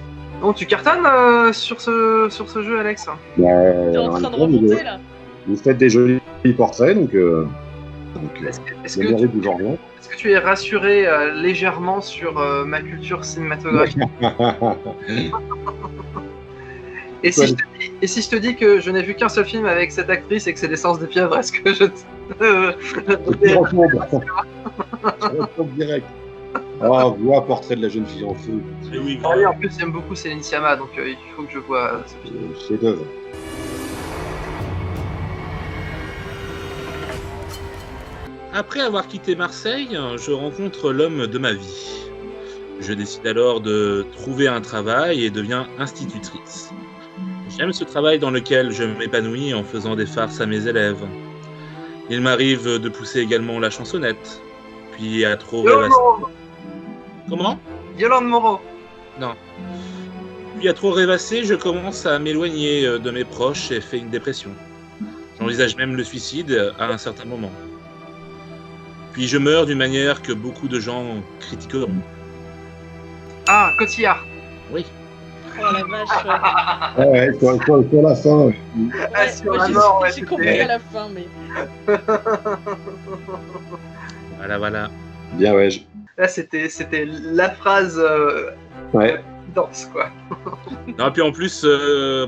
Donc tu cartonnes sur ce jeu, Alex? T'es en train de remonter là. Vous faites des jolis portraits, donc est-ce que tu es rassuré légèrement sur ma culture cinématographique? Et si je te dis que je n'ai vu qu'un seul film avec cette actrice et que c'est l'essence des pieuvres, est-ce que je Je retombe direct. Ah, vois Portrait de la jeune fille en feu. Oui, oui, en plus, j'aime beaucoup Céline Sciamma, donc il faut que je vois ce film. Chef-d'œuvre. Après avoir quitté Marseille, je rencontre l'homme de ma vie. Je décide alors de trouver un travail et deviens institutrice. J'aime ce travail dans lequel je m'épanouis en faisant des farces à mes élèves. Il m'arrive de pousser également la chansonnette, puis à trop rêvasser. Comment ? Yolande Moreau. Non. Puis à trop rêvasser, je commence à m'éloigner de mes proches et fais une dépression. J'envisage même le suicide à un certain moment. Puis je meurs d'une manière que beaucoup de gens critiqueront. Ah, Cotillard. Oui. Oh la vache, Ouais, sur la fin. ouais. Sur Moi, la mort, j'ai compris à la fin, mais... Voilà. Bien, ouais. Là, c'était la phrase Ouais. dense, quoi. Non, puis en plus,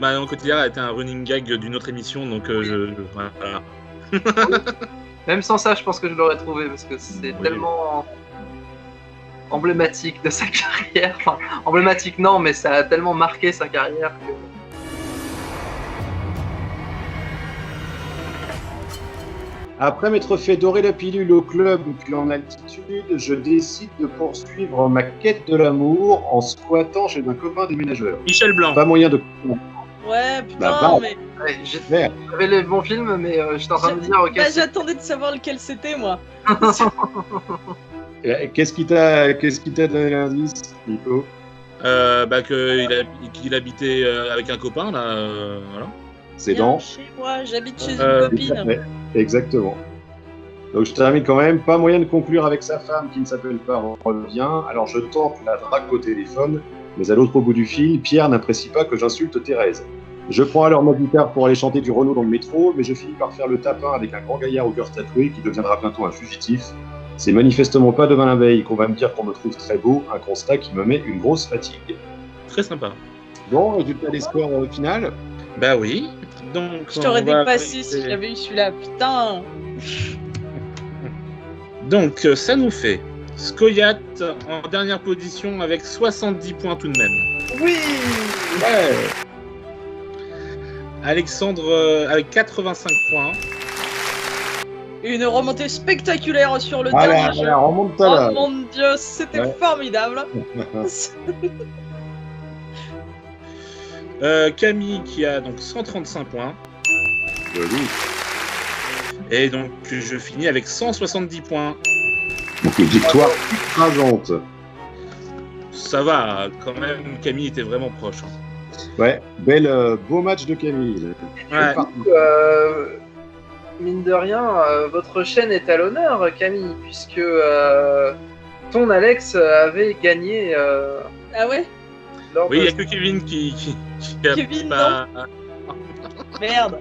Marion Cotillard a été un running gag d'une autre émission, donc voilà. Même sans ça, je pense que je l'aurais trouvé, parce que c'est tellement emblématique de sa carrière. Enfin, emblématique non, mais ça a tellement marqué sa carrière que... Après m'être fait dorer la pilule au club puis en altitude, je décide de poursuivre ma quête de l'amour en squattant chez un copain déménageur. Michel Blanc. Pas moyen de... Ouais, putain, Bah, mais... Ouais, j'avais les bons films, mais j'étais en train de me dire, ok... Bah, j'attendais de savoir lequel c'était, moi. Qu'est-ce qui t'a donné l'indice, Nico? Qu'il habitait avec un copain, là, voilà. C'est Viens dans... chez moi, j'habite chez une copine. Ouais, exactement. Donc je termine quand même, pas moyen de conclure avec sa femme qui ne s'appelle pas revient, alors je tente la drague au téléphone, mais à l'autre bout du fil, Pierre n'apprécie pas que j'insulte Thérèse. Je prends alors ma guitare pour aller chanter du Renaud dans le métro, mais je finis par faire le tapin avec un grand gaillard au cœur tatoué qui deviendra bientôt un fugitif. C'est manifestement pas demain la veille qu'on va me dire qu'on me trouve très beau, un constat qui me met une grosse fatigue. Très sympa. Bon, résultat des scores final. Bah oui. Donc, Je t'aurais on va dépassé si arrêter. j'avais eu celui-là, putain. Donc, ça nous fait Scoyat en dernière position avec 70 points tout de même. Oui. Ouais. Alexandre avec 85 points. Une remontée spectaculaire sur le Voilà, dernier jeu. voilà, remonte-toi là. Oh mon dieu, c'était Ouais. formidable. Camille qui a donc 135 points. Joli. Et donc, je finis avec 170 points. Donc une victoire écrasante. Ça va, quand même, Camille était vraiment proche. Hein. Ouais, beau match de Camille. Ouais. Mine de rien, votre chaîne est à l'honneur, Camille, puisque ton Alex avait gagné. Ah ouais? Lors Oui, il de... n'y a que Kevin qui a Kevin, pas... Merde.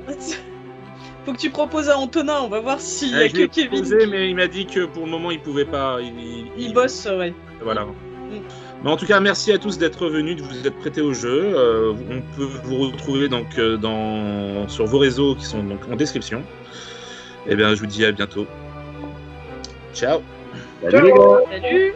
Faut que tu proposes à Antonin, on va voir s'il y a Je lui que ai Kevin. proposé, mais il m'a dit que pour le moment, il pouvait pas. Il bosse, ouais. Voilà. Mais en tout cas, merci à tous d'être venus, de vous être prêtés au jeu. On peut vous retrouver donc sur vos réseaux qui sont donc en description. Et bien, je vous dis à bientôt. Ciao. Salut les gars. Salut.